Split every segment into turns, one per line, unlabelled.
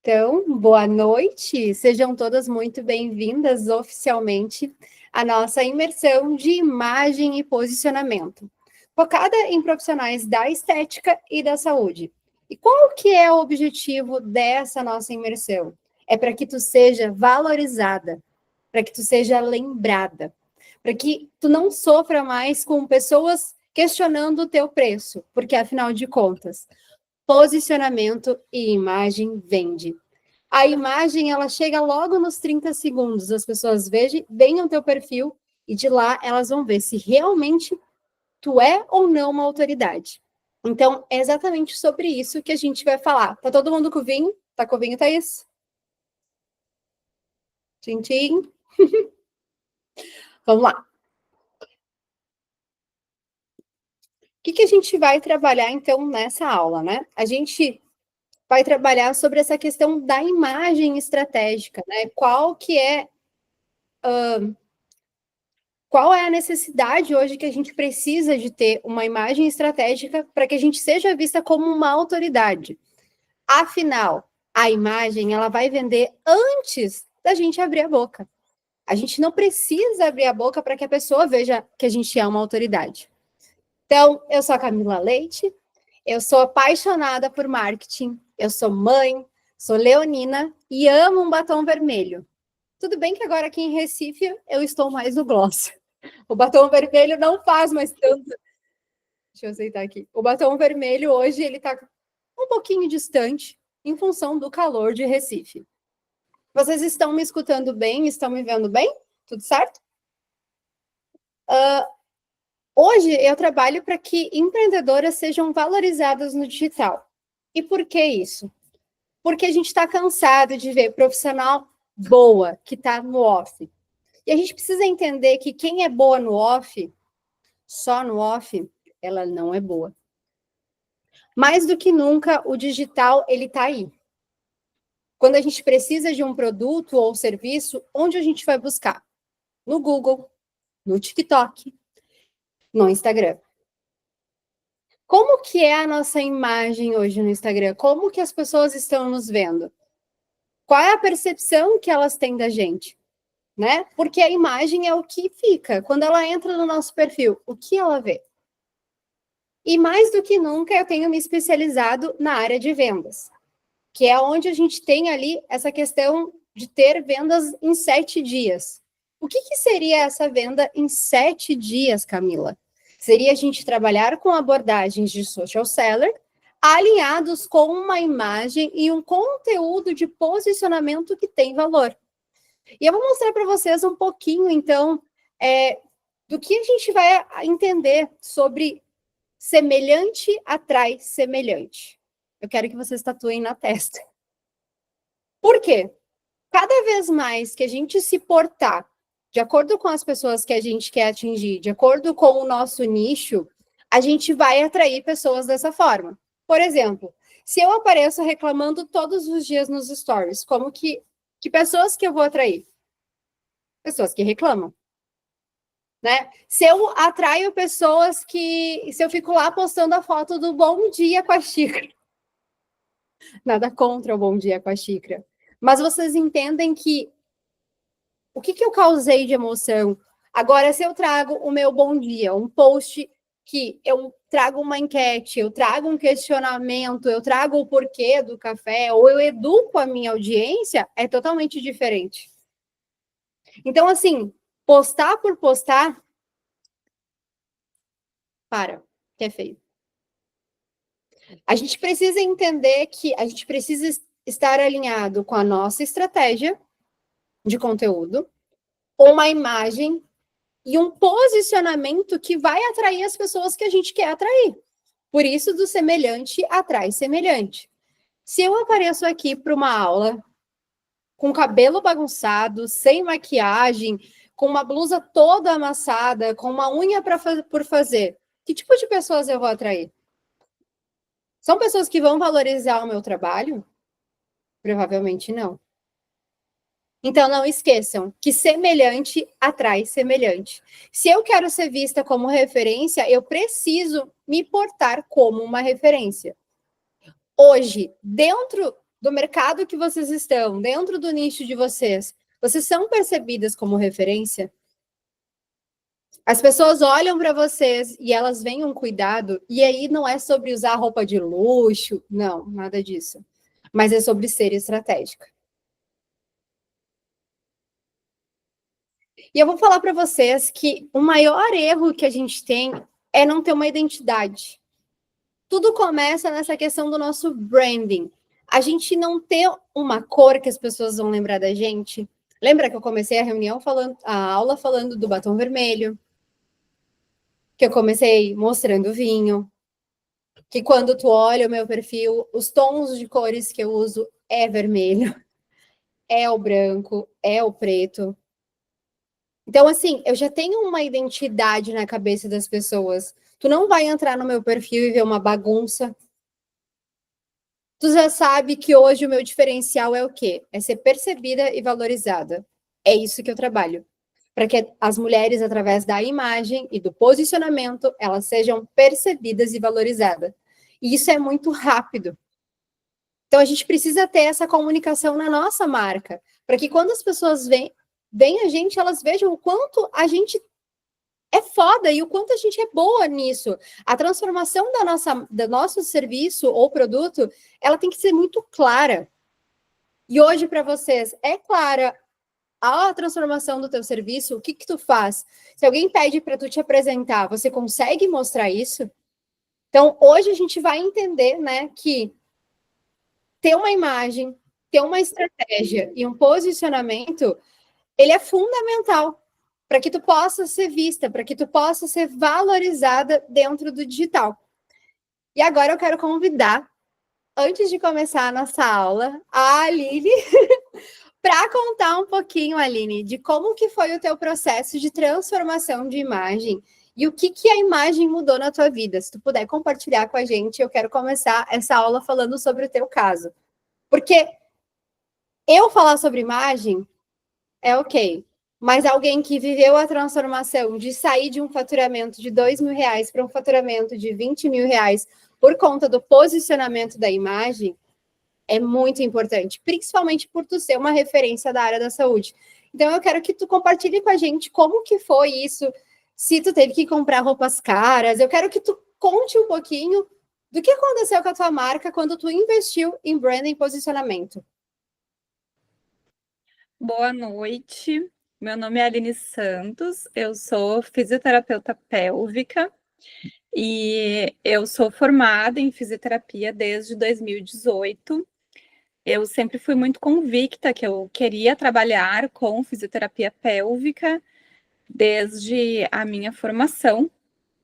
Então, boa noite, sejam todas muito bem-vindas oficialmente à nossa imersão de imagem e posicionamento, focada em profissionais da estética e da saúde. E qual que é o objetivo dessa nossa imersão? É para que tu seja valorizada, para que tu seja lembrada, para que tu não sofra mais com pessoas questionando o teu preço, porque afinal de contas, posicionamento e imagem vende. A imagem, ela chega logo nos 30 segundos. As pessoas veem o teu perfil e de lá elas vão ver se realmente tu é ou não uma autoridade. Então, é exatamente sobre isso que a gente vai falar. Tá todo mundo com o vinho? Tá com o vinho, Thaís? Tchim, Vamos lá. O que a gente vai trabalhar, então, nessa aula, né? A gente vai trabalhar sobre essa questão da imagem estratégica, né? Qual é a necessidade hoje que a gente precisa de ter uma imagem estratégica para que a gente seja vista como uma autoridade? Afinal, a imagem ela vai vender antes da gente abrir a boca. A gente não precisa abrir a boca para que a pessoa veja que a gente é uma autoridade. Então, eu sou a Camila Leite, eu sou apaixonada por marketing, eu sou mãe, sou leonina e amo um batom vermelho. Tudo bem que agora aqui em Recife eu estou mais no gloss. O batom vermelho não faz mais tanto. Deixa eu aceitar aqui. O batom vermelho hoje ele está um pouquinho distante em função do calor de Recife. Vocês estão me escutando bem? Estão me vendo bem? Tudo certo? Hoje eu trabalho para que empreendedoras sejam valorizadas no digital. E por que isso? Porque a gente está cansado de ver profissional boa que está no off. E a gente precisa entender que quem é boa no off, só no off, ela não é boa. Mais do que nunca, o digital ele está aí. Quando a gente precisa de um produto ou serviço, onde a gente vai buscar? No Google, no TikTok, no Instagram. Como que é a nossa imagem hoje no Instagram? Como que as pessoas estão nos vendo? Qual é a percepção que elas têm da gente? Né? Porque a imagem é o que fica. Quando ela entra no nosso perfil, o que ela vê? E mais do que nunca, eu tenho me especializado na área de vendas, que é onde a gente tem ali essa questão de ter vendas em 7 dias. O que seria essa venda em 7 dias, Camila? Seria a gente trabalhar com abordagens de social seller, alinhados com uma imagem e um conteúdo de posicionamento que tem valor. E eu vou mostrar para vocês um pouquinho, então, do que a gente vai entender sobre semelhante atrai semelhante. Eu quero que vocês tatuem na testa. Por quê? Cada vez mais que a gente se portar de acordo com as pessoas que a gente quer atingir, de acordo com o nosso nicho, a gente vai atrair pessoas dessa forma. Por exemplo, se eu apareço reclamando todos os dias nos stories, como que pessoas que eu vou atrair? Pessoas que reclamam. Né? Se eu atraio pessoas se eu fico lá postando a foto do bom dia com a xícara. Nada contra o bom dia com a xícara. Mas vocês entendem que o que eu causei de emoção? Agora, se eu trago o meu bom dia, um post que eu trago uma enquete, eu trago um questionamento, eu trago o porquê do café, ou eu educo a minha audiência, é totalmente diferente. Então, assim, postar por postar, que é feio. A gente precisa entender que a gente precisa estar alinhado com a nossa estratégia de conteúdo, uma imagem e um posicionamento que vai atrair as pessoas que a gente quer atrair. Por isso, do semelhante atrai semelhante. Se eu apareço aqui para uma aula com cabelo bagunçado, sem maquiagem, com uma blusa toda amassada, com uma unha por fazer, que tipo de pessoas eu vou atrair? São pessoas que vão valorizar o meu trabalho? Provavelmente não. Então, não esqueçam que semelhante atrai semelhante. Se eu quero ser vista como referência, eu preciso me portar como uma referência. Hoje, dentro do mercado que vocês estão, dentro do nicho de vocês, vocês são percebidas como referência? As pessoas olham para vocês e elas veem um cuidado, e aí não é sobre usar roupa de luxo, não, nada disso. Mas é sobre ser estratégica. E eu vou falar para vocês que o maior erro que a gente tem é não ter uma identidade. Tudo começa nessa questão do nosso branding. A gente não ter uma cor que as pessoas vão lembrar da gente. Lembra que eu comecei a aula falando do batom vermelho? Que eu comecei mostrando vinho, que quando tu olha o meu perfil, os tons de cores que eu uso é vermelho, é o branco, é o preto. Então, assim, eu já tenho uma identidade na cabeça das pessoas. Tu não vai entrar no meu perfil e ver uma bagunça. Tu já sabe que hoje o meu diferencial é o quê? É ser percebida e valorizada. É isso que eu trabalho. Para que as mulheres, através da imagem e do posicionamento, elas sejam percebidas e valorizadas. E isso é muito rápido. Então, a gente precisa ter essa comunicação na nossa marca, para que quando as pessoas veem a gente, elas vejam o quanto a gente é foda e o quanto a gente é boa nisso. A transformação do nosso serviço ou produto, ela tem que ser muito clara. E hoje, para vocês, é clara a transformação do teu serviço? O que que tu faz? Se alguém pede para tu te apresentar, você consegue mostrar isso? Então, hoje a gente vai entender, né, que ter uma imagem, ter uma estratégia e um posicionamento, ele é fundamental para que tu possa ser vista, para que tu possa ser valorizada dentro do digital. E agora eu quero convidar, antes de começar a nossa aula, a Aline para contar um pouquinho, Aline, de como que foi o teu processo de transformação de imagem e o que que a imagem mudou na tua vida. Se tu puder compartilhar com a gente, eu quero começar essa aula falando sobre o teu caso. Porque eu falar sobre imagem é ok, mas alguém que viveu a transformação de sair de um faturamento de R$ 2.000 para um faturamento de R$ 20.000 por conta do posicionamento da imagem é muito importante, principalmente por tu ser uma referência da área da saúde. Então eu quero que tu compartilhe com a gente como que foi isso, se tu teve que comprar roupas caras, eu quero que tu conte um pouquinho do que aconteceu com a tua marca quando tu investiu em branding e posicionamento.
Boa noite, meu nome é Aline Santos, eu sou fisioterapeuta pélvica e eu sou formada em fisioterapia desde 2018. Eu sempre fui muito convicta que eu queria trabalhar com fisioterapia pélvica desde a minha formação,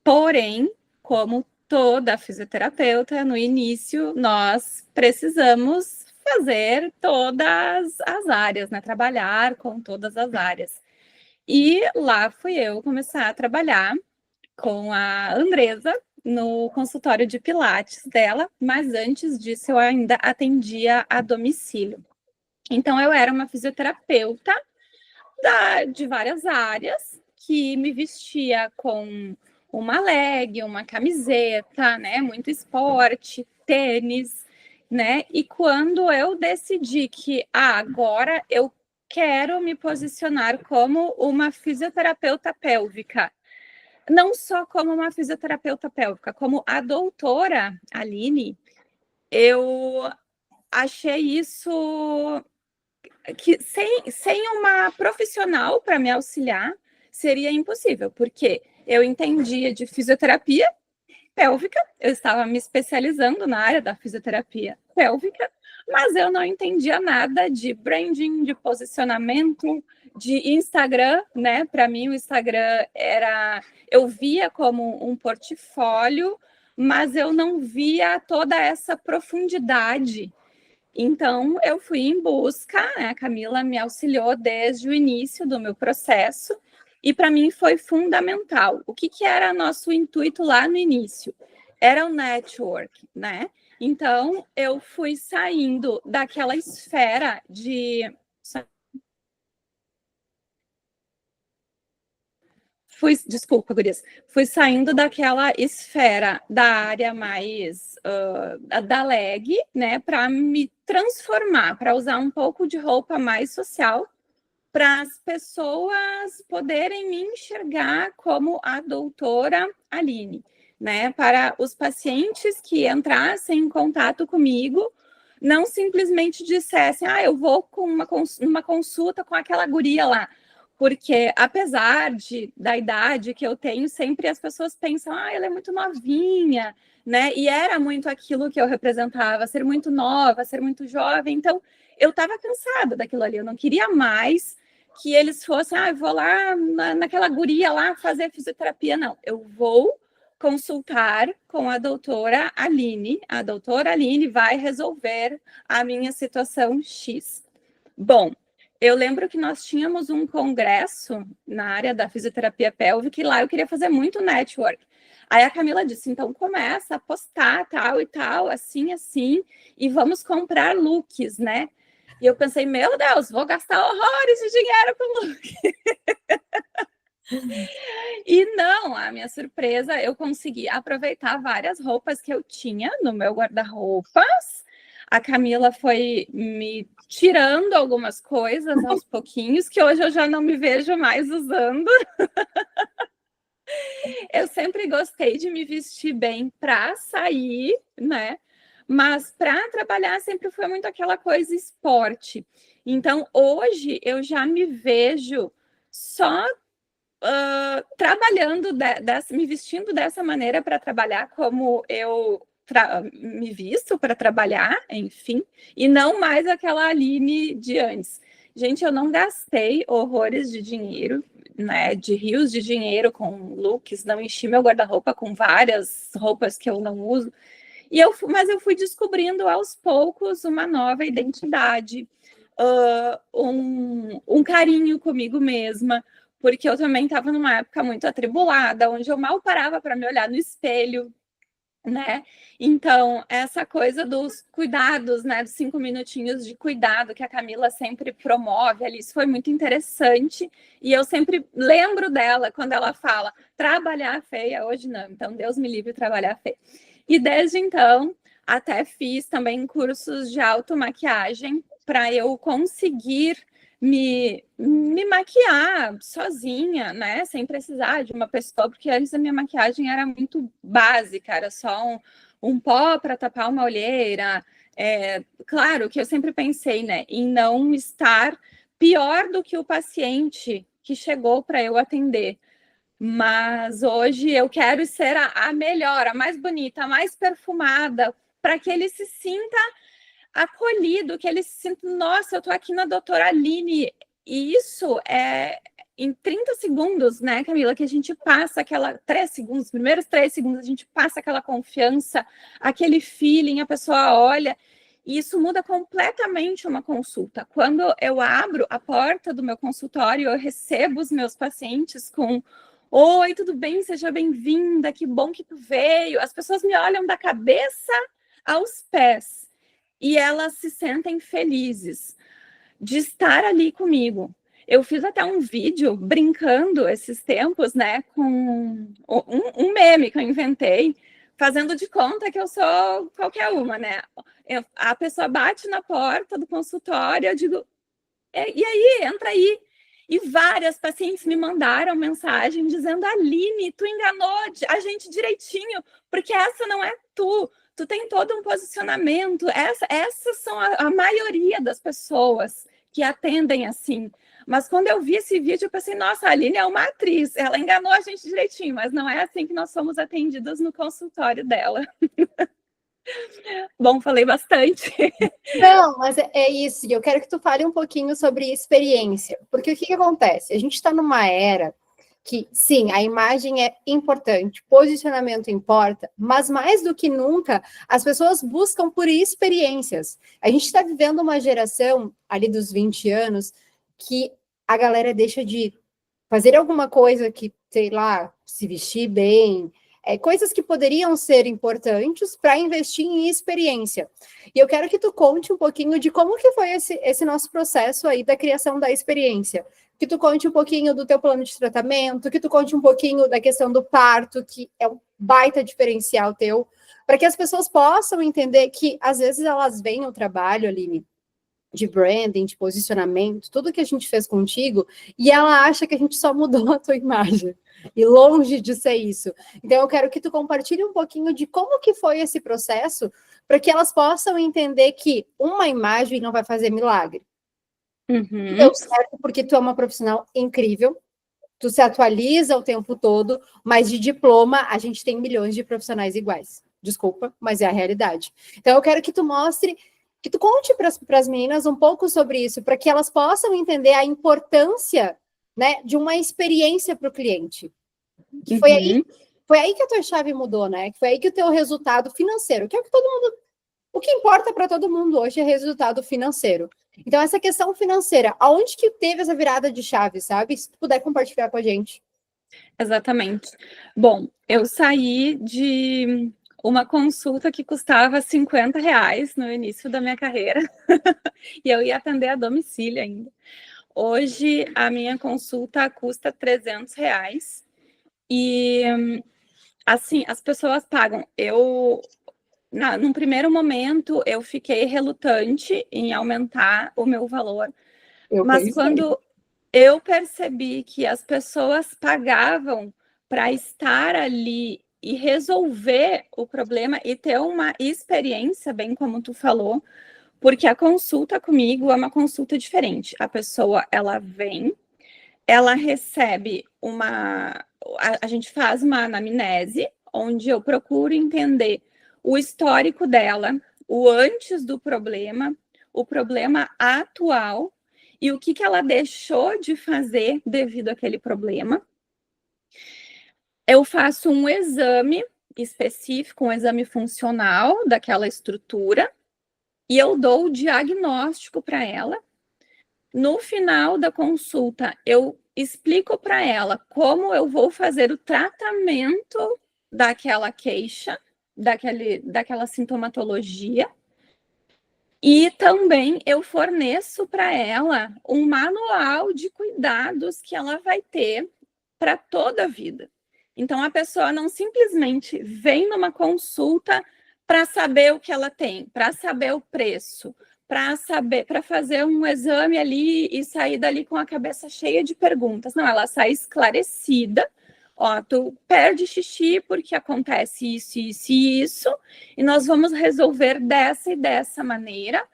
porém, como toda fisioterapeuta, no início nós precisamos fazer todas as áreas, né? Trabalhar com todas as áreas. E lá fui eu começar a trabalhar com a Andresa no consultório de Pilates dela, mas antes disso eu ainda atendia a domicílio. Então eu era uma fisioterapeuta de várias áreas que me vestia com uma leg, uma camiseta, né, muito esporte, tênis, né? E quando eu decidi que agora eu quero me posicionar como uma fisioterapeuta pélvica, não só como uma fisioterapeuta pélvica, como a doutora Aline, eu achei isso que sem uma profissional para me auxiliar seria impossível, porque eu entendia de fisioterapia pélvica, eu estava me especializando na área da fisioterapia pélvica, mas eu não entendia nada de branding, de posicionamento, de Instagram, né? Para mim, o Instagram eu via como um portfólio, mas eu não via toda essa profundidade. Então, eu fui em busca, né? A Camila me auxiliou desde o início do meu processo, e para mim foi fundamental. O que era nosso intuito lá no início? Era o network, né? Então, eu fui saindo daquela esfera de desculpa, gurias, fui saindo daquela esfera da área mais da leg, né, para me transformar, para usar um pouco de roupa mais social, para as pessoas poderem me enxergar como a doutora Aline, né, para os pacientes que entrassem em contato comigo, não simplesmente dissessem, eu vou com uma consulta com aquela guria lá, porque apesar da idade que eu tenho, sempre as pessoas pensam, ela é muito novinha, né? E era muito aquilo que eu representava, ser muito nova, ser muito jovem. Então, eu estava cansada daquilo ali, eu não queria mais que eles fossem, eu vou lá naquela guria lá fazer fisioterapia. Não, eu vou consultar com a doutora Aline. A doutora Aline vai resolver a minha situação X. Bom, eu lembro que nós tínhamos um congresso na área da fisioterapia pélvica e lá eu queria fazer muito network. Aí a Camila disse, então começa a postar tal e tal, assim, assim, e vamos comprar looks, né? E eu pensei, meu Deus, vou gastar horrores de dinheiro com look. E não, a minha surpresa, eu consegui aproveitar várias roupas que eu tinha no meu guarda-roupas. A Camila foi me tirando algumas coisas aos pouquinhos, que hoje eu já não me vejo mais usando. Eu sempre gostei de me vestir bem para sair, né? Mas para trabalhar sempre foi muito aquela coisa esporte. Então, hoje eu já me vejo só trabalhando, me vestindo dessa maneira para trabalhar como eu me visto para trabalhar, enfim, e não mais aquela Aline de antes. Gente, eu não gastei horrores de dinheiro, né, de rios de dinheiro com looks, não enchi meu guarda-roupa com várias roupas que eu não uso, mas eu fui descobrindo aos poucos uma nova identidade, um carinho comigo mesma, porque eu também estava numa época muito atribulada, onde eu mal parava para me olhar no espelho, né? Então, essa coisa dos cuidados, né? Dos 5 minutinhos de cuidado que a Camila sempre promove ali, isso foi muito interessante. E eu sempre lembro dela quando ela fala trabalhar feia, hoje não. Então, Deus me livre de trabalhar feia. E desde então, até fiz também cursos de automaquiagem para eu conseguir me maquiar sozinha, né? Sem precisar de uma pessoa, porque antes a minha maquiagem era muito básica, era só um pó para tapar uma olheira. Claro que eu sempre pensei, né, em não estar pior do que o paciente que chegou para eu atender. Mas hoje eu quero ser a melhor, a mais bonita, a mais perfumada, para que ele se sinta acolhido, que ele se sinta, nossa, eu estou aqui na doutora Aline. E isso é em 30 segundos, né, Camila, que a gente passa aquela 3 segundos, os primeiros 3 segundos, a gente passa aquela confiança, aquele feeling, a pessoa olha, e isso muda completamente uma consulta. Quando eu abro a porta do meu consultório, eu recebo os meus pacientes com: oi, tudo bem? Seja bem-vinda, que bom que tu veio. As pessoas me olham da cabeça aos pés e elas se sentem felizes de estar ali comigo. Eu fiz até um vídeo brincando esses tempos, né, com um meme que eu inventei, fazendo de conta que eu sou qualquer uma, né? A pessoa bate na porta do consultório, eu digo, e aí, entra aí. E várias pacientes me mandaram mensagem dizendo: Aline, tu enganou a gente direitinho, porque essa não é tu tem todo um posicionamento. Essas são a maioria das pessoas que atendem assim. Mas quando eu vi esse vídeo, eu pensei, nossa, a Aline é uma atriz, ela enganou a gente direitinho, mas não é assim que nós somos atendidas no consultório dela. Bom, falei bastante.
Não, mas é isso, e eu quero que tu fale um pouquinho sobre experiência, porque o que acontece? A gente está numa era que, sim, a imagem é importante, posicionamento importa, mas mais do que nunca, as pessoas buscam por experiências. A gente está vivendo uma geração, ali dos 20 anos, que a galera deixa de fazer alguma coisa que, sei lá, se vestir bem, coisas que poderiam ser importantes para investir em experiência. E eu quero que tu conte um pouquinho de como que foi esse nosso processo aí da criação da experiência. Que tu conte um pouquinho do teu plano de tratamento, que tu conte um pouquinho da questão do parto, que é um baita diferencial teu, para que as pessoas possam entender que, às vezes, elas veem o trabalho, Aline, de branding, de posicionamento, tudo que a gente fez contigo, e ela acha que a gente só mudou a tua imagem. E longe de ser isso. Então, eu quero que tu compartilhe um pouquinho de como que foi esse processo, para que elas possam entender que uma imagem não vai fazer milagre. Deu certo porque tu é uma profissional incrível, tu se atualiza o tempo todo, mas de diploma a gente tem milhões de profissionais iguais. Desculpa, mas é a realidade. Então, eu quero que tu mostre, que tu conte para as meninas um pouco sobre isso, para que elas possam entender a importância, né, de uma experiência para o cliente. Que foi aí que a tua chave mudou, né? Que foi aí que o teu resultado financeiro, que é o que todo mundo, o que importa para todo mundo hoje é resultado financeiro. Então, essa questão financeira, aonde que teve essa virada de chave, sabe? Se tu puder compartilhar com a gente.
Exatamente. Bom, eu saí de uma consulta que custava R$ 50 no início da minha carreira e eu ia atender a domicílio ainda. Hoje, a minha consulta custa R$ 300 e, assim, as pessoas pagam. Num primeiro momento, eu fiquei relutante em aumentar o meu valor, mas quando eu percebi que as pessoas pagavam para estar ali e resolver o problema e ter uma experiência, bem como tu falou, porque a consulta comigo é uma consulta diferente. A pessoa, ela vem, ela recebe a gente faz uma anamnese, onde eu procuro entender o histórico dela, o antes do problema, o problema atual e o que ela deixou de fazer devido àquele problema. Eu faço um exame específico, um exame funcional daquela estrutura, e eu dou o diagnóstico para ela. No final da consulta, eu explico para ela como eu vou fazer o tratamento daquela queixa, daquela sintomatologia. E também eu forneço para ela um manual de cuidados que ela vai ter para toda a vida. Então, a pessoa não simplesmente vem numa consulta para saber o que ela tem, para saber o preço, para fazer um exame ali e sair dali com a cabeça cheia de perguntas. Não, ela sai esclarecida. Ó, tu perde xixi porque acontece isso, isso e isso, e nós vamos resolver dessa e dessa maneira.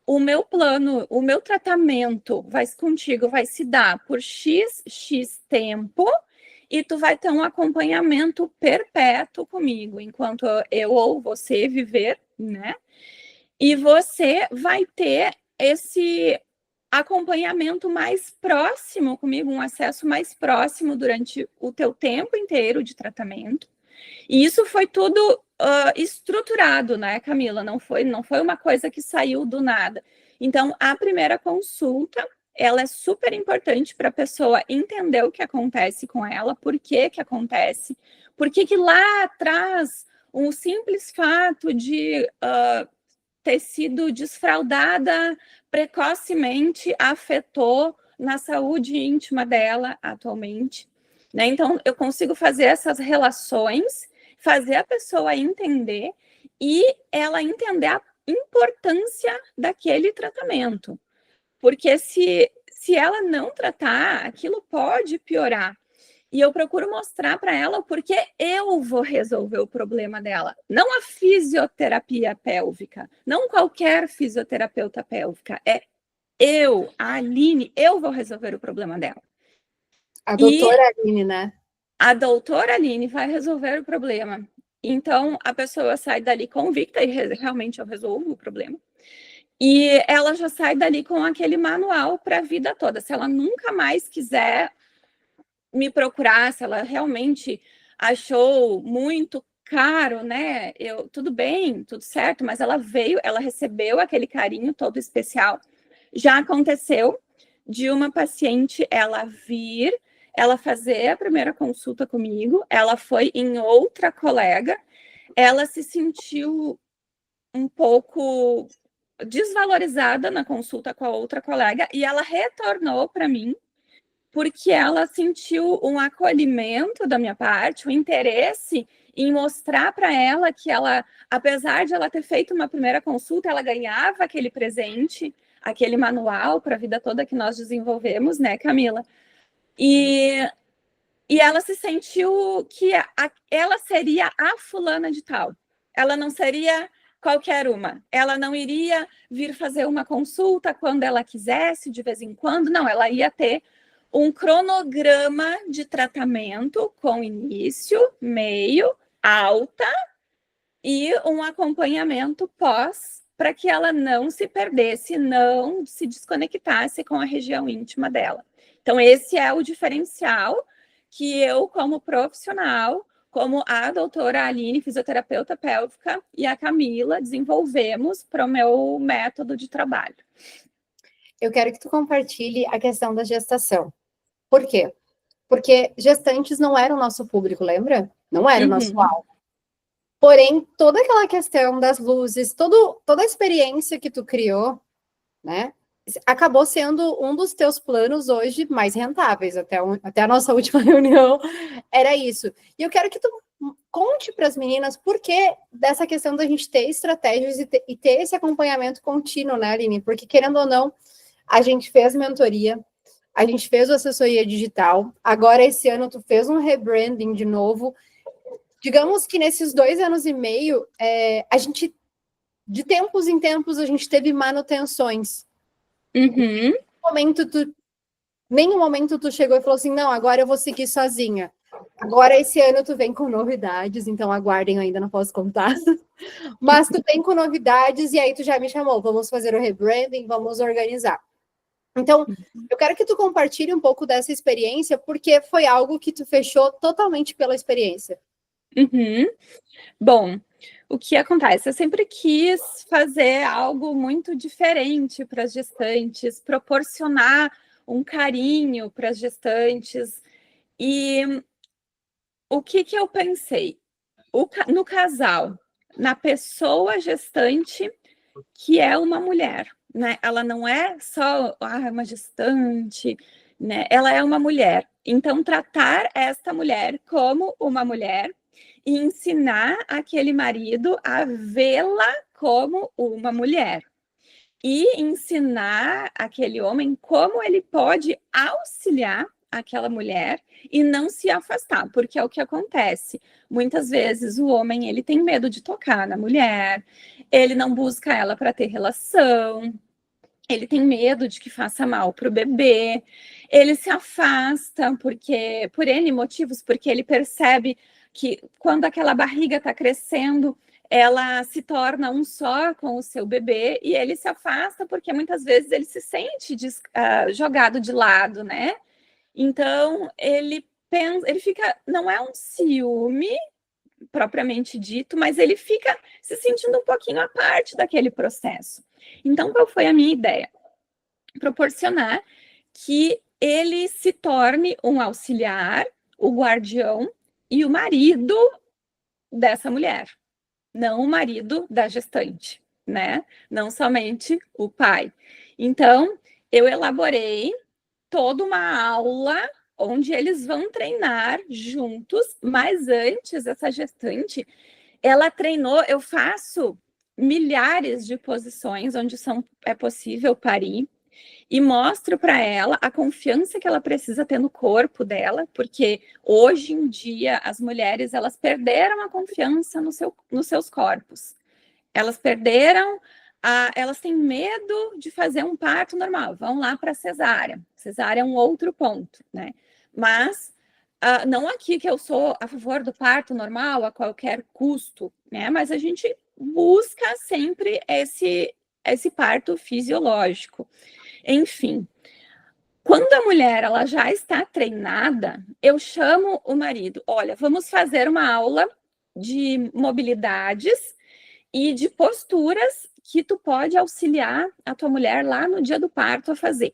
O meu plano, o meu tratamento contigo vai se dar por X tempo, e tu vai ter um acompanhamento perpétuo comigo, enquanto eu ou você viver, né? E você vai ter esse acompanhamento mais próximo comigo, um acesso mais próximo durante o teu tempo inteiro de tratamento. E isso foi tudo estruturado, né, Camila? Não foi uma coisa que saiu do nada. Então, a primeira consulta, ela é super importante para a pessoa entender o que acontece com ela, por que acontece, por que lá atrás um simples fato de ter sido desfraldada precocemente afetou na saúde íntima dela atualmente, né? Então, eu consigo fazer essas relações, fazer a pessoa entender e ela entender a importância daquele tratamento. Porque se ela não tratar, aquilo pode piorar. E eu procuro mostrar para ela porque eu vou resolver o problema dela. Não a fisioterapia pélvica, não qualquer fisioterapeuta pélvica. É eu, a Aline, eu vou resolver o problema dela.
A doutora Aline, né?
A doutora Aline vai resolver o problema. Então, a pessoa sai dali convicta, e realmente eu resolvo o problema. E ela já sai dali com aquele manual para a vida toda. Se ela nunca mais quiser me procurar, se ela realmente achou muito caro, né? Tudo bem, tudo certo, mas ela veio, ela recebeu aquele carinho todo especial. Já aconteceu de uma paciente ela vir, ela fazer a primeira consulta comigo, ela foi em outra colega, ela se sentiu um pouco desvalorizada na consulta com a outra colega e ela retornou para mim porque ela sentiu um acolhimento da minha parte, um interesse em mostrar para ela que ela, apesar de ela ter feito uma primeira consulta, ela ganhava aquele presente, aquele manual para a vida toda que nós desenvolvemos, né, Camila? E ela se sentiu que ela seria a fulana de tal. Ela não seria qualquer uma. Ela não iria vir fazer uma consulta quando ela quisesse, de vez em quando. Não, ela ia ter um cronograma de tratamento com início, meio, alta e um acompanhamento pós, para que ela não se perdesse, não se desconectasse com a região íntima dela. Então, esse é o diferencial que eu, como profissional, como a doutora Aline, fisioterapeuta pélvica, e a Camila desenvolvemos para o meu método de trabalho.
Eu quero que tu compartilhe a questão da gestação. Por quê? Porque gestantes não eram o nosso público, lembra? Não era o nosso alvo. Porém, toda aquela questão das luzes, toda a experiência que tu criou, né, acabou sendo um dos teus planos hoje mais rentáveis, até a nossa última reunião, era isso. E eu quero que tu conte para as meninas por que dessa questão da gente ter estratégias e ter esse acompanhamento contínuo, né, Aline? Porque, querendo ou não, a gente fez mentoria, a gente fez o assessoria digital, agora esse ano tu fez um rebranding de novo. Digamos que nesses 2 anos e meio, a gente, de tempos em tempos, a gente teve manutenções.
Uhum.
Nenhum momento tu chegou e falou assim, não, agora eu vou seguir sozinha. Agora esse ano tu vem com novidades, então aguardem, eu ainda não posso contar. Mas tu vem com novidades e aí tu já me chamou, vamos fazer o rebranding, vamos organizar. Então, eu quero que tu compartilhe um pouco dessa experiência, porque foi algo que tu fechou totalmente pela experiência.
Uhum. Bom, o que acontece? Eu sempre quis fazer algo muito diferente para as gestantes, proporcionar um carinho para as gestantes. E o que eu pensei? No casal, na pessoa gestante, que é uma mulher, né? Ela não é só uma gestante, né? Ela é uma mulher. Então, tratar esta mulher como uma mulher e ensinar aquele marido a vê-la como uma mulher. E ensinar aquele homem como ele pode auxiliar aquela mulher e não se afastar, porque é o que acontece. Muitas vezes o homem ele tem medo de tocar na mulher, ele não busca ela para ter relação, ele tem medo de que faça mal para o bebê, ele se afasta porque por N motivos, porque ele percebe que quando aquela barriga está crescendo, ela se torna um só com o seu bebê e ele se afasta porque muitas vezes ele se sente jogado de lado, né? Então ele pensa, ele fica, não é um ciúme propriamente dito, mas ele fica se sentindo um pouquinho à parte daquele processo. Então, qual foi a minha ideia? Proporcionar que ele se torne um auxiliar, o guardião e o marido dessa mulher, não o marido da gestante, né? Não somente o pai. Então, eu elaborei toda uma aula onde eles vão treinar juntos, mas antes, essa gestante, ela treinou, eu faço milhares de posições onde é possível parir, e mostro para ela a confiança que ela precisa ter no corpo dela, porque hoje em dia as mulheres elas perderam a confiança nos seus corpos. Elas perderam, elas têm medo de fazer um parto normal, vão lá para cesárea. Cesárea é um outro ponto, né? Mas não aqui que eu sou a favor do parto normal a qualquer custo, né? Mas a gente busca sempre esse parto fisiológico. Enfim, quando a mulher ela já está treinada, eu chamo o marido, olha, vamos fazer uma aula de mobilidades e de posturas que tu pode auxiliar a tua mulher lá no dia do parto a fazer.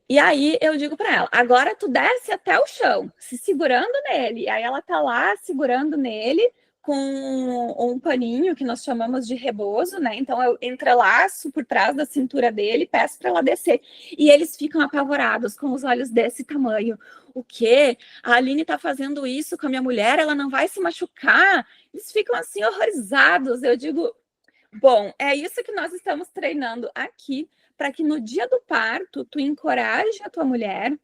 E aí eu digo para ela, agora tu desce até o chão, se segurando nele. E aí ela tá lá segurando nele com um paninho que nós chamamos de rebozo, né? Então eu entrelaço por trás da cintura dele, peço para ela descer. E eles ficam apavorados, com os olhos desse tamanho. O quê? A Aline tá fazendo isso com a minha mulher, ela não vai se machucar? Eles ficam assim horrorizados. Eu digo, bom, é isso que nós estamos treinando aqui, para que no dia do parto tu encoraje a tua mulher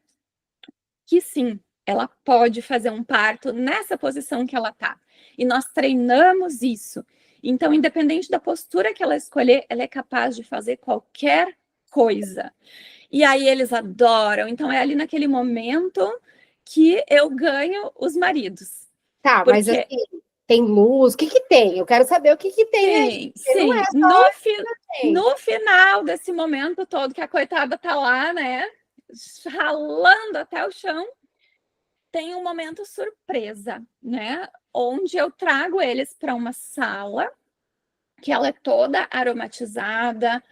que sim, ela pode fazer um parto nessa posição que ela tá. E nós treinamos isso. Então, independente da postura que ela escolher, ela é capaz de fazer qualquer coisa. E aí eles adoram. Então, é ali naquele momento que eu ganho os maridos.
Tá, mas
Porque
assim, tem luz, o que que tem? Eu quero saber o que que tem aí.
sim,
Não é
sim.
só tem.
No final desse momento todo que a coitada tá lá, né, ralando até o chão, tem um momento surpresa, né, onde eu trago eles para uma sala que ela é toda aromatizada,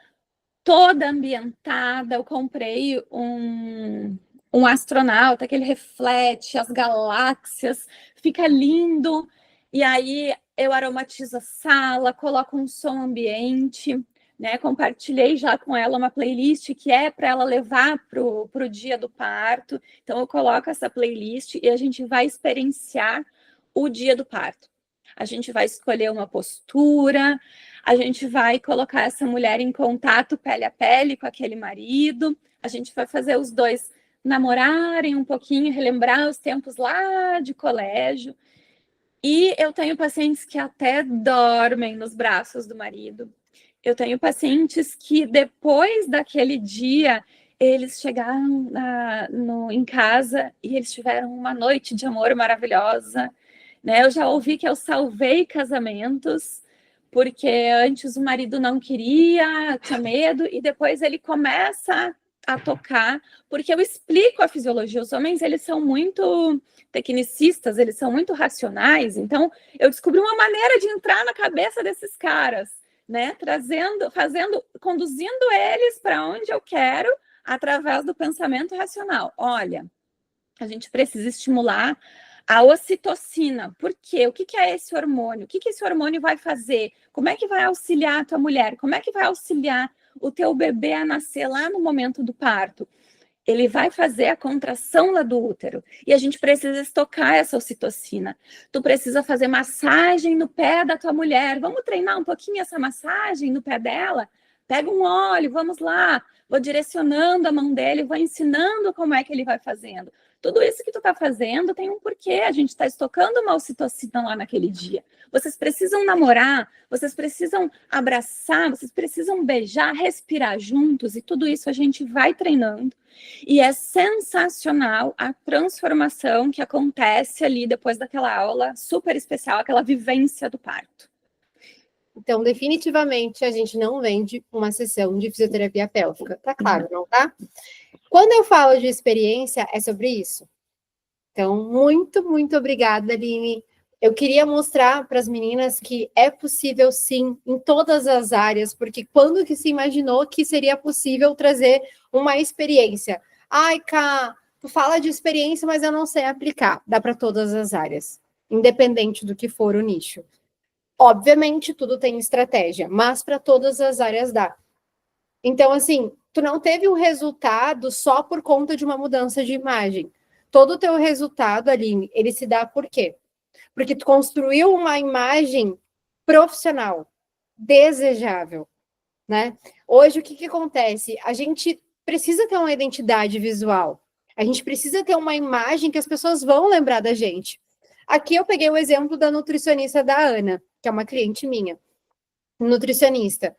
toda ambientada. Eu comprei um astronauta que ele reflete as galáxias, fica lindo. E aí eu aromatizo a sala, coloco um som ambiente, né? Compartilhei já com ela uma playlist que é para ela levar para o dia do parto. Então eu coloco essa playlist e a gente vai experienciar o dia do parto. A gente vai escolher uma postura, a gente vai colocar essa mulher em contato pele a pele com aquele marido, a gente vai fazer os dois namorarem um pouquinho, relembrar os tempos lá de colégio. E eu tenho pacientes que até dormem nos braços do marido. Eu tenho pacientes que depois daquele dia eles chegaram em casa e eles tiveram uma noite de amor maravilhosa, né? Eu já ouvi que eu salvei casamentos porque antes o marido não queria, tinha medo, e depois ele começa a tocar, porque eu explico a fisiologia. Os homens, eles são muito tecnicistas, eles são muito racionais, então eu descobri uma maneira de entrar na cabeça desses caras, né? Conduzindo eles para onde eu quero através do pensamento racional. Olha, a gente precisa estimular a ocitocina. Por quê? O que é esse hormônio? O que esse hormônio vai fazer? Como é que vai auxiliar a tua mulher? Como é que vai auxiliar o teu bebê a nascer lá no momento do parto? Ele vai fazer a contração lá do útero. E a gente precisa estocar essa ocitocina. Tu precisa fazer massagem no pé da tua mulher. Vamos treinar um pouquinho essa massagem no pé dela? Pega um óleo, vamos lá. Vou direcionando a mão dele, vou ensinando como é que ele vai fazendo. Tudo isso que tu tá fazendo tem um porquê. A gente está estocando uma ocitocina lá naquele dia. Vocês precisam namorar, vocês precisam abraçar, vocês precisam beijar, respirar juntos, e tudo isso a gente vai treinando. E é sensacional a transformação que acontece ali depois daquela aula super especial, aquela vivência do parto.
Então, definitivamente, a gente não vende uma sessão de fisioterapia pélvica. Tá claro, não tá? Quando eu falo de experiência, é sobre isso. Então, muito, muito obrigada, Aline. Eu queria mostrar para as meninas que é possível, sim, em todas as áreas, porque quando que se imaginou que seria possível trazer uma experiência? Ai, Ká, tu fala de experiência, mas eu não sei aplicar. Dá para todas as áreas, independente do que for o nicho. Obviamente, tudo tem estratégia, mas para todas as áreas dá. Então, assim, tu não teve um resultado só por conta de uma mudança de imagem. Todo o teu resultado, Aline, ele se dá por quê? Porque tu construiu uma imagem profissional, desejável, né? Hoje, o que que acontece? A gente precisa ter uma identidade visual. A gente precisa ter uma imagem que as pessoas vão lembrar da gente. Aqui eu peguei o exemplo da nutricionista da Ana, que é uma cliente minha, nutricionista.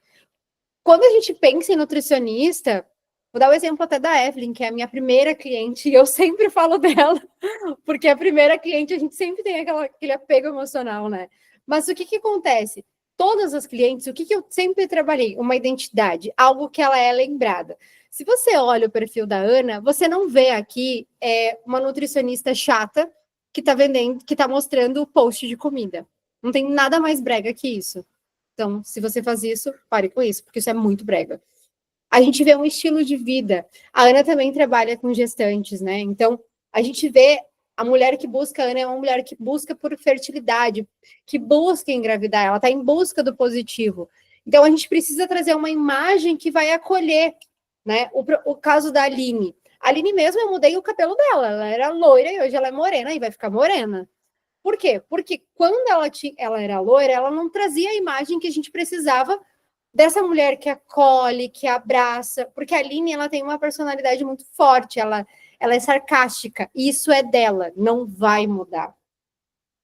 Quando a gente pensa em nutricionista, vou dar o exemplo até da Evelyn, que é a minha primeira cliente, e eu sempre falo dela, porque a primeira cliente a gente sempre tem aquele apego emocional, né? Mas o que que acontece? Todas as clientes, o que que eu sempre trabalhei? Uma identidade, algo que ela é lembrada. Se você olha o perfil da Ana, você não vê aqui uma nutricionista chata que está vendendo, que está mostrando o post de comida. Não tem nada mais brega que isso. Então, se você faz isso, pare com isso, porque isso é muito brega. A gente vê um estilo de vida. A Ana também trabalha com gestantes, né? Então, a gente vê a mulher que busca, a Ana é uma mulher que busca por fertilidade, que busca engravidar, ela está em busca do positivo. Então, a gente precisa trazer uma imagem que vai acolher, né? O caso da Aline. A Aline mesmo, eu mudei o cabelo dela. Ela era loira e hoje ela é morena e vai ficar morena. Por quê? Porque quando ela era loira, ela não trazia a imagem que a gente precisava dessa mulher que acolhe, que abraça. Porque a Aline, ela tem uma personalidade muito forte, ela é sarcástica. E isso é dela, não vai mudar.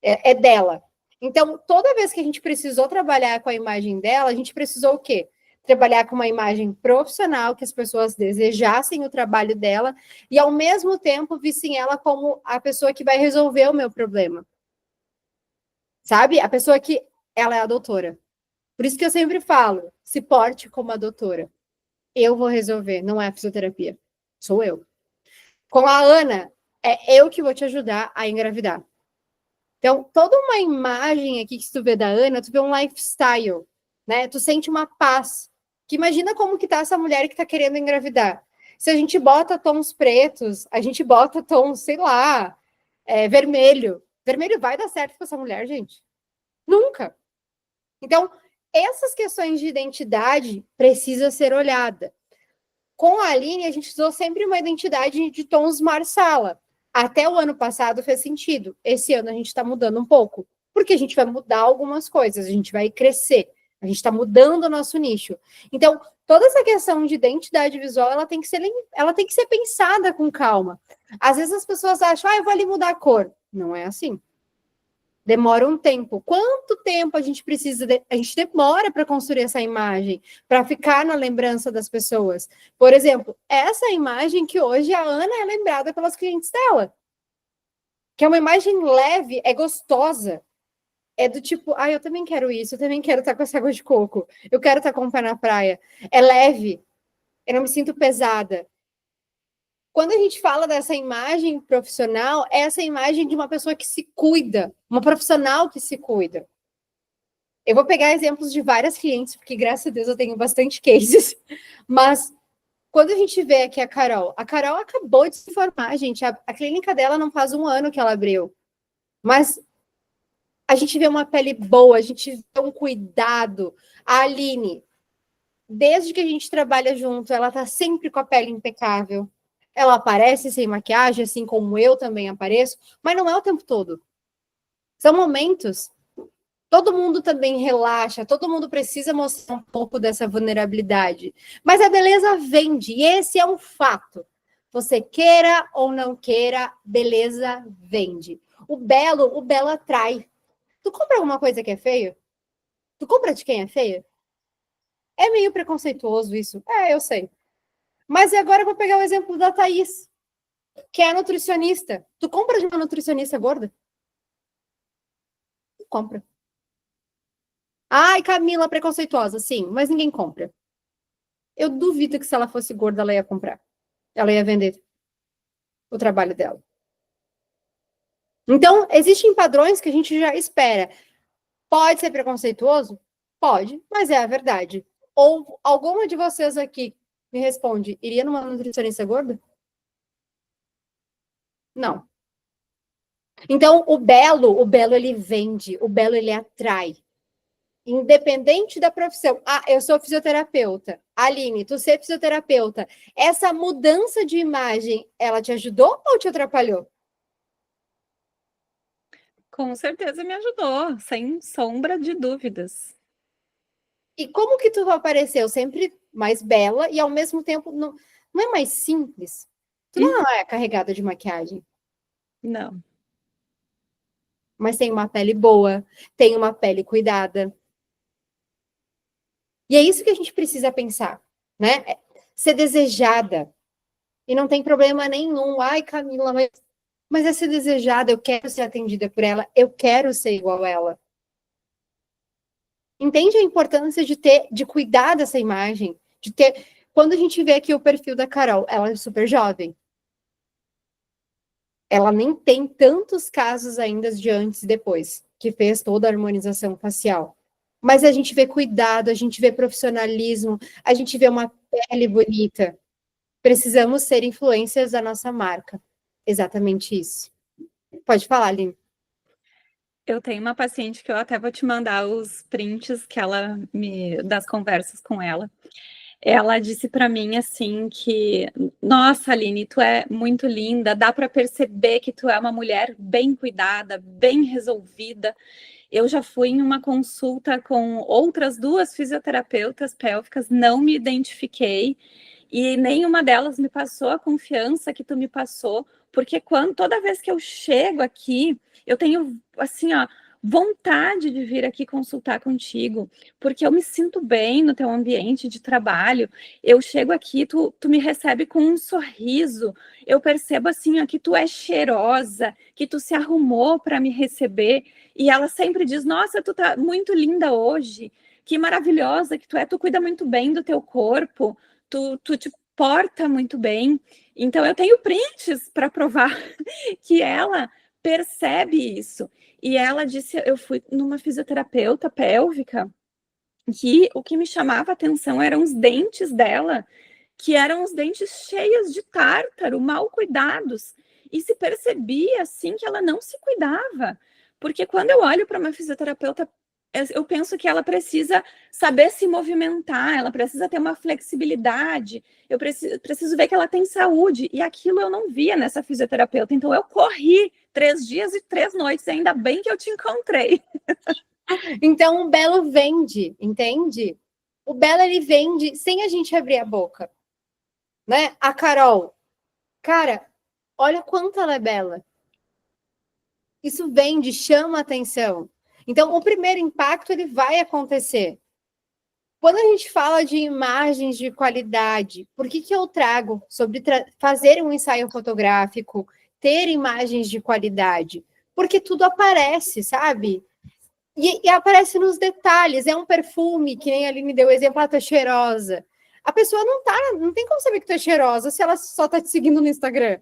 É dela. Então, toda vez que a gente precisou trabalhar com a imagem dela, a gente precisou o quê? Trabalhar com uma imagem profissional, que as pessoas desejassem o trabalho dela e, ao mesmo tempo, vissem ela como a pessoa que vai resolver o meu problema. Sabe? A pessoa que ela é a doutora. Por isso que eu sempre falo, se porte como a doutora. Eu vou resolver, não é a fisioterapia. Sou eu. Com a Ana, é eu que vou te ajudar a engravidar. Então, toda uma imagem aqui que tu vê da Ana, tu vê um lifestyle, né? Tu sente uma paz. Que imagina como que tá essa mulher que tá querendo engravidar. Se a gente bota tons pretos, a gente bota tons, sei lá, vermelho. Vermelho vai dar certo com essa mulher, gente? Nunca. Então, essas questões de identidade precisam ser olhada. Com a Aline, a gente usou sempre uma identidade de tons marsala. Até o ano passado fez sentido. Esse ano a gente está mudando um pouco, porque a gente vai mudar algumas coisas, a gente vai crescer, a gente está mudando o nosso nicho. Então, toda essa questão de identidade visual, ela tem que ser pensada com calma. Às vezes as pessoas acham, eu vou ali mudar a cor. Não é assim. Demora um tempo. Quanto tempo a gente precisa? A gente demora para construir essa imagem, para ficar na lembrança das pessoas. Por exemplo, essa imagem que hoje a Ana é lembrada pelas clientes dela. Que é uma imagem leve, é gostosa. É do tipo, eu também quero isso, eu também quero estar com essa água de coco, eu quero estar com o pé na praia. É leve, eu não me sinto pesada. Quando a gente fala dessa imagem profissional, é essa imagem de uma pessoa que se cuida, uma profissional que se cuida. Eu vou pegar exemplos de várias clientes, porque graças a Deus eu tenho bastante cases, mas quando a gente vê aqui a Carol acabou de se formar, gente, a clínica dela não faz um ano que ela abriu, mas a gente vê uma pele boa, a gente vê um cuidado. A Aline, desde que a gente trabalha junto, ela tá sempre com a pele impecável. Ela aparece sem maquiagem, assim como eu também apareço, mas não é o tempo todo. São momentos. Todo mundo também relaxa, todo mundo precisa mostrar um pouco dessa vulnerabilidade. Mas a beleza vende, e esse é um fato. Você queira ou não queira, beleza vende. O belo atrai. Tu compra alguma coisa que é feio? Tu compra de quem é feio? É meio preconceituoso isso. Eu sei. Mas agora eu vou pegar o exemplo da Thaís, que é nutricionista. Tu compra de uma nutricionista gorda? Tu compra. Ai, Camila, preconceituosa. Sim, mas ninguém compra. Eu duvido que se ela fosse gorda, ela ia comprar. Ela ia vender o trabalho dela. Então, existem padrões que a gente já espera. Pode ser preconceituoso? Pode, mas é a verdade. Ou alguma de vocês aqui me responde, iria numa nutricionista gorda? Não. Então, o belo ele vende, o belo ele atrai. Independente da profissão. Eu sou fisioterapeuta. Aline, tu ser fisioterapeuta. Essa mudança de imagem, ela te ajudou ou te atrapalhou?
Com certeza me ajudou, sem sombra de dúvidas.
E como que tu apareceu sempre mais bela e ao mesmo tempo não é mais simples? Tu não é carregada de maquiagem.
Não.
Mas tem uma pele boa, tem uma pele cuidada. E é isso que a gente precisa pensar, né? Ser desejada. E não tem problema nenhum. Ai, Camila, mas é ser desejada, eu quero ser atendida por ela, eu quero ser igual a ela. Entende a importância de cuidar dessa imagem, de ter. Quando a gente vê aqui o perfil da Carol, ela é super jovem. Ela nem tem tantos casos ainda de antes e depois, que fez toda a harmonização facial. Mas a gente vê cuidado, a gente vê profissionalismo, a gente vê uma pele bonita. Precisamos ser influências da nossa marca. Exatamente isso. Pode falar, Aline.
Eu tenho uma paciente que eu até vou te mandar os prints que ela das conversas com ela. Ela disse para mim assim que, nossa, Aline, tu é muito linda, dá para perceber que tu é uma mulher bem cuidada, bem resolvida. Eu já fui em uma consulta com outras 2 fisioterapeutas pélvicas, não me identifiquei e nenhuma delas me passou a confiança que tu me passou, porque toda vez que eu chego aqui, eu tenho assim, ó, vontade de vir aqui consultar contigo, porque eu me sinto bem no teu ambiente de trabalho. Eu chego aqui, tu me recebe com um sorriso. Eu percebo assim, ó, que tu é cheirosa, que tu se arrumou para me receber. E ela sempre diz: "Nossa, tu tá muito linda hoje. Que maravilhosa que tu é. Tu cuida muito bem do teu corpo. Tu te porta muito bem." Então eu tenho prints para provar que ela percebe isso. E ela disse, eu fui numa fisioterapeuta pélvica, que o que me chamava a atenção eram os dentes dela, que eram os dentes cheios de tártaro, mal cuidados. E se percebia, assim, que ela não se cuidava. Porque quando eu olho para uma fisioterapeuta, eu penso que ela precisa saber se movimentar, ela precisa ter uma flexibilidade, eu preciso ver que ela tem saúde. E aquilo eu não via nessa fisioterapeuta. Então eu corri 3 dias e 3 noites, ainda bem que eu te encontrei.
Então, o belo vende, entende? O belo, ele vende sem a gente abrir a boca, né? A Carol, cara, olha quanto ela é bela. Isso vende, chama atenção. Então, o primeiro impacto, ele vai acontecer. Quando a gente fala de imagens de qualidade, por que eu trago sobre fazer um ensaio fotográfico, ter imagens de qualidade? Porque tudo aparece, sabe? E aparece nos detalhes. É um perfume, que nem a Aline deu o exemplo, ela tá cheirosa. A pessoa não tem como saber que tu é cheirosa se ela só tá te seguindo no Instagram.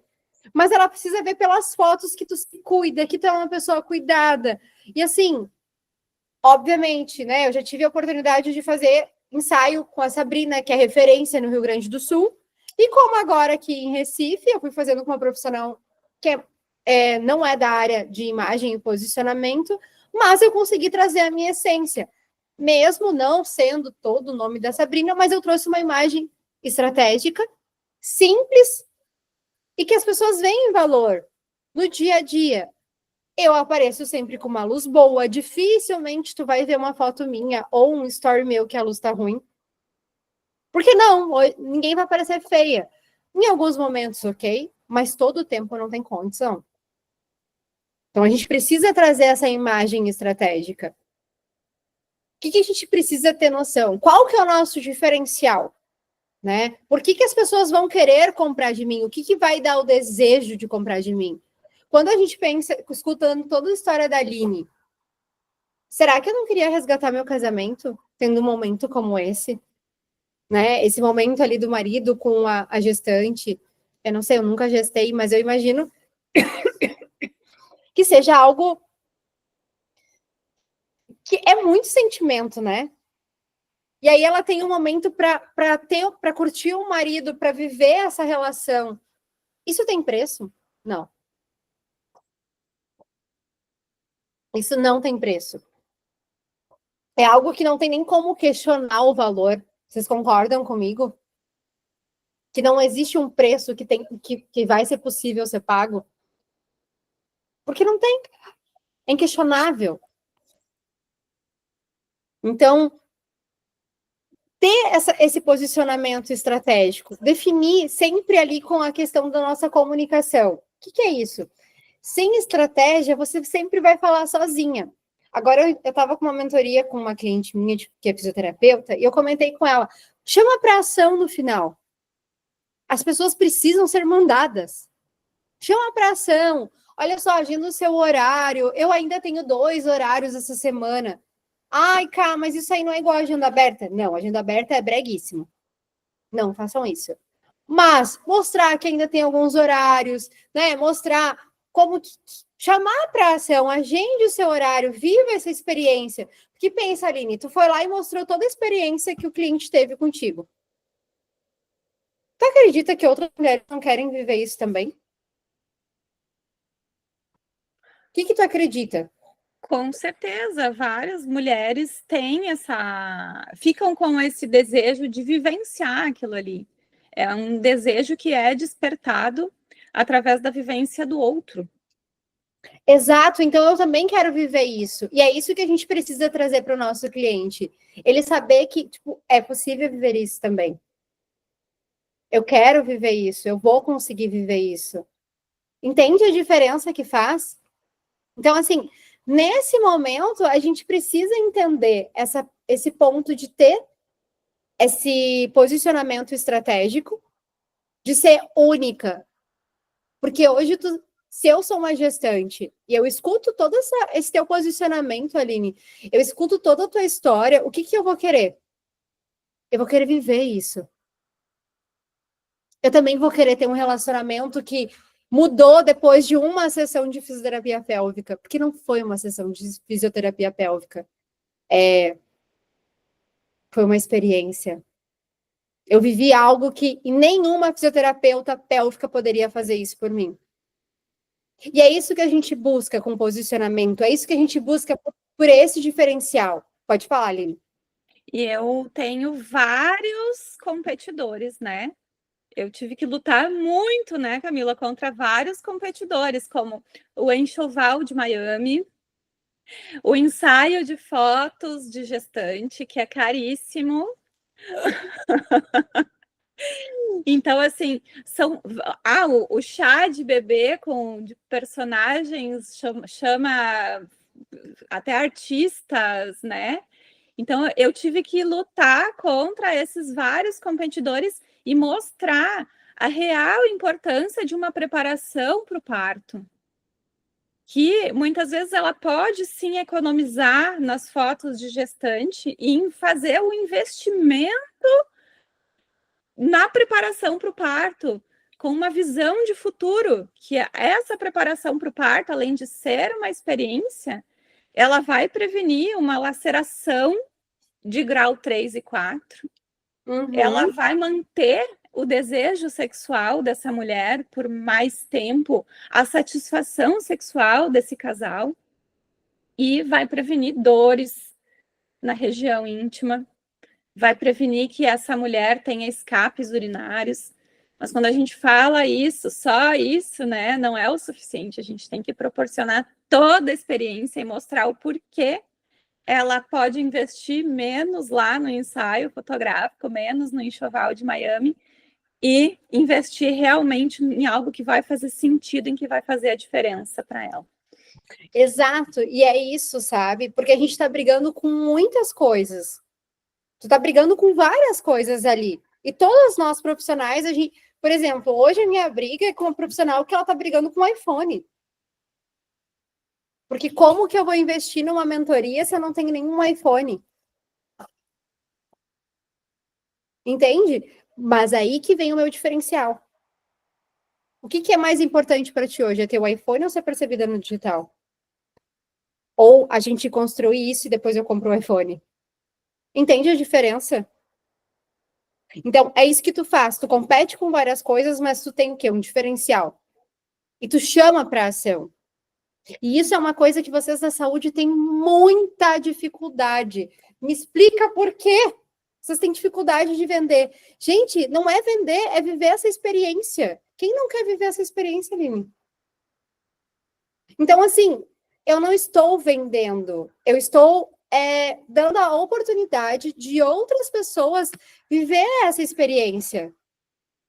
Mas ela precisa ver pelas fotos que tu se cuida, que tu é uma pessoa cuidada. E assim, obviamente, né? Eu já tive a oportunidade de fazer ensaio com a Sabrina, que é referência no Rio Grande do Sul. E como agora aqui em Recife, eu fui fazendo com uma profissional que não é da área de imagem e posicionamento, mas eu consegui trazer a minha essência. Mesmo não sendo todo o nome da Sabrina, mas eu trouxe uma imagem estratégica, simples, e que as pessoas veem valor no dia a dia. Eu apareço sempre com uma luz boa, dificilmente tu vai ver uma foto minha ou um story meu que a luz tá ruim. Porque não, ninguém vai parecer feia. Em alguns momentos, ok, mas todo o tempo não tem condição. Então a gente precisa trazer essa imagem estratégica. O que a gente precisa ter noção? Qual que é o nosso diferencial? Né? Por que as pessoas vão querer comprar de mim? O que vai dar o desejo de comprar de mim? Quando a gente pensa, escutando toda a história da Aline, será que eu não queria resgatar meu casamento tendo um momento como esse? Né? Esse momento ali do marido com a gestante. Eu não sei, eu nunca gestei, mas eu imagino que seja algo que é muito sentimento, né? E aí ela tem um momento para curtir o marido, para viver essa relação. Isso tem preço? Não. Isso não tem preço. É algo que não tem nem como questionar o valor. Vocês concordam comigo? Que não existe um preço que vai ser possível ser pago? Porque não tem. É inquestionável. Então, ter esse posicionamento estratégico, definir sempre ali com a questão da nossa comunicação. O que é isso? Sem estratégia, você sempre vai falar sozinha. Agora, eu estava com uma mentoria com uma cliente minha, que é fisioterapeuta, e eu comentei com ela, chama para ação no final. As pessoas precisam ser mandadas. Chama para ação. Olha só, agenda o seu horário. Eu ainda tenho 2 horários essa semana. Ai, cá, mas isso aí não é igual a agenda aberta. Não, a agenda aberta é breguíssimo. Não façam isso. Mas mostrar que ainda tem alguns horários, né? Mostrar como chamar para ação, agende o seu horário, viva essa experiência. Porque pensa, Aline, tu foi lá e mostrou toda a experiência que o cliente teve contigo. Tu acredita que outras mulheres não querem viver isso também? O que tu acredita?
Com certeza, várias mulheres têm ficam com esse desejo de vivenciar aquilo ali. É um desejo que é despertado através da vivência do outro.
Exato, então eu também quero viver isso. E é isso que a gente precisa trazer para o nosso cliente. Ele saber que, tipo, é possível viver isso também. Eu quero viver isso, eu vou conseguir viver isso. Entende a diferença que faz? Então, assim, nesse momento, a gente precisa entender esse ponto de ter esse posicionamento estratégico, de ser única. Porque hoje, se eu sou uma gestante e eu escuto todo esse teu posicionamento, Aline, eu escuto toda a tua história, o que eu vou querer? Eu vou querer viver isso. Eu também vou querer ter um relacionamento que mudou depois de uma sessão de fisioterapia pélvica, porque não foi uma sessão de fisioterapia pélvica. Foi uma experiência. Eu vivi algo que nenhuma fisioterapeuta pélvica poderia fazer isso por mim. E é isso que a gente busca com posicionamento, é isso que a gente busca por esse diferencial. Pode falar, Aline.
E eu tenho vários competidores, né? Eu tive que lutar muito, né, Camila, contra vários competidores, como o Enxoval de Miami, o ensaio de fotos de gestante, que é caríssimo. Então, assim, o chá de bebê de personagens chama até artistas, né? Então, eu tive que lutar contra esses vários competidores e mostrar a real importância de uma preparação para o parto. Que muitas vezes ela pode sim economizar nas fotos de gestante e em fazer o investimento na preparação para o parto, com uma visão de futuro, que essa preparação para o parto, além de ser uma experiência, ela vai prevenir uma laceração de grau 3 e 4. Ela vai manter o desejo sexual dessa mulher por mais tempo, a satisfação sexual desse casal e vai prevenir dores na região íntima, vai prevenir que essa mulher tenha escapes urinários. Mas quando a gente fala isso, só isso, né, não é o suficiente. A gente tem que proporcionar toda a experiência e mostrar o porquê ela pode investir menos lá no ensaio fotográfico, menos no enxoval de Miami e investir realmente em algo que vai fazer sentido, em que vai fazer a diferença para ela.
Exato, e é isso, sabe? Porque a gente está brigando com muitas coisas. Tu tá brigando com várias coisas ali. E todas nós profissionais, por exemplo, hoje a minha briga é com uma profissional que ela tá brigando com o iPhone. Porque como que eu vou investir numa mentoria se eu não tenho nenhum iPhone? Entende? Mas aí que vem o meu diferencial. O que é mais importante para ti hoje? É ter o iPhone ou ser percebida no digital? Ou a gente construir isso e depois eu compro o iPhone? Entende a diferença? Então, é isso que tu faz. Tu compete com várias coisas, mas tu tem o quê? Um diferencial. E tu chama para ação. E isso é uma coisa que vocês da saúde têm muita dificuldade. Me explica por quê vocês têm dificuldade de vender. Gente, não é vender, é viver essa experiência. Quem não quer viver essa experiência, Aline? Então, assim, eu não estou vendendo, eu estou dando a oportunidade de outras pessoas viver essa experiência.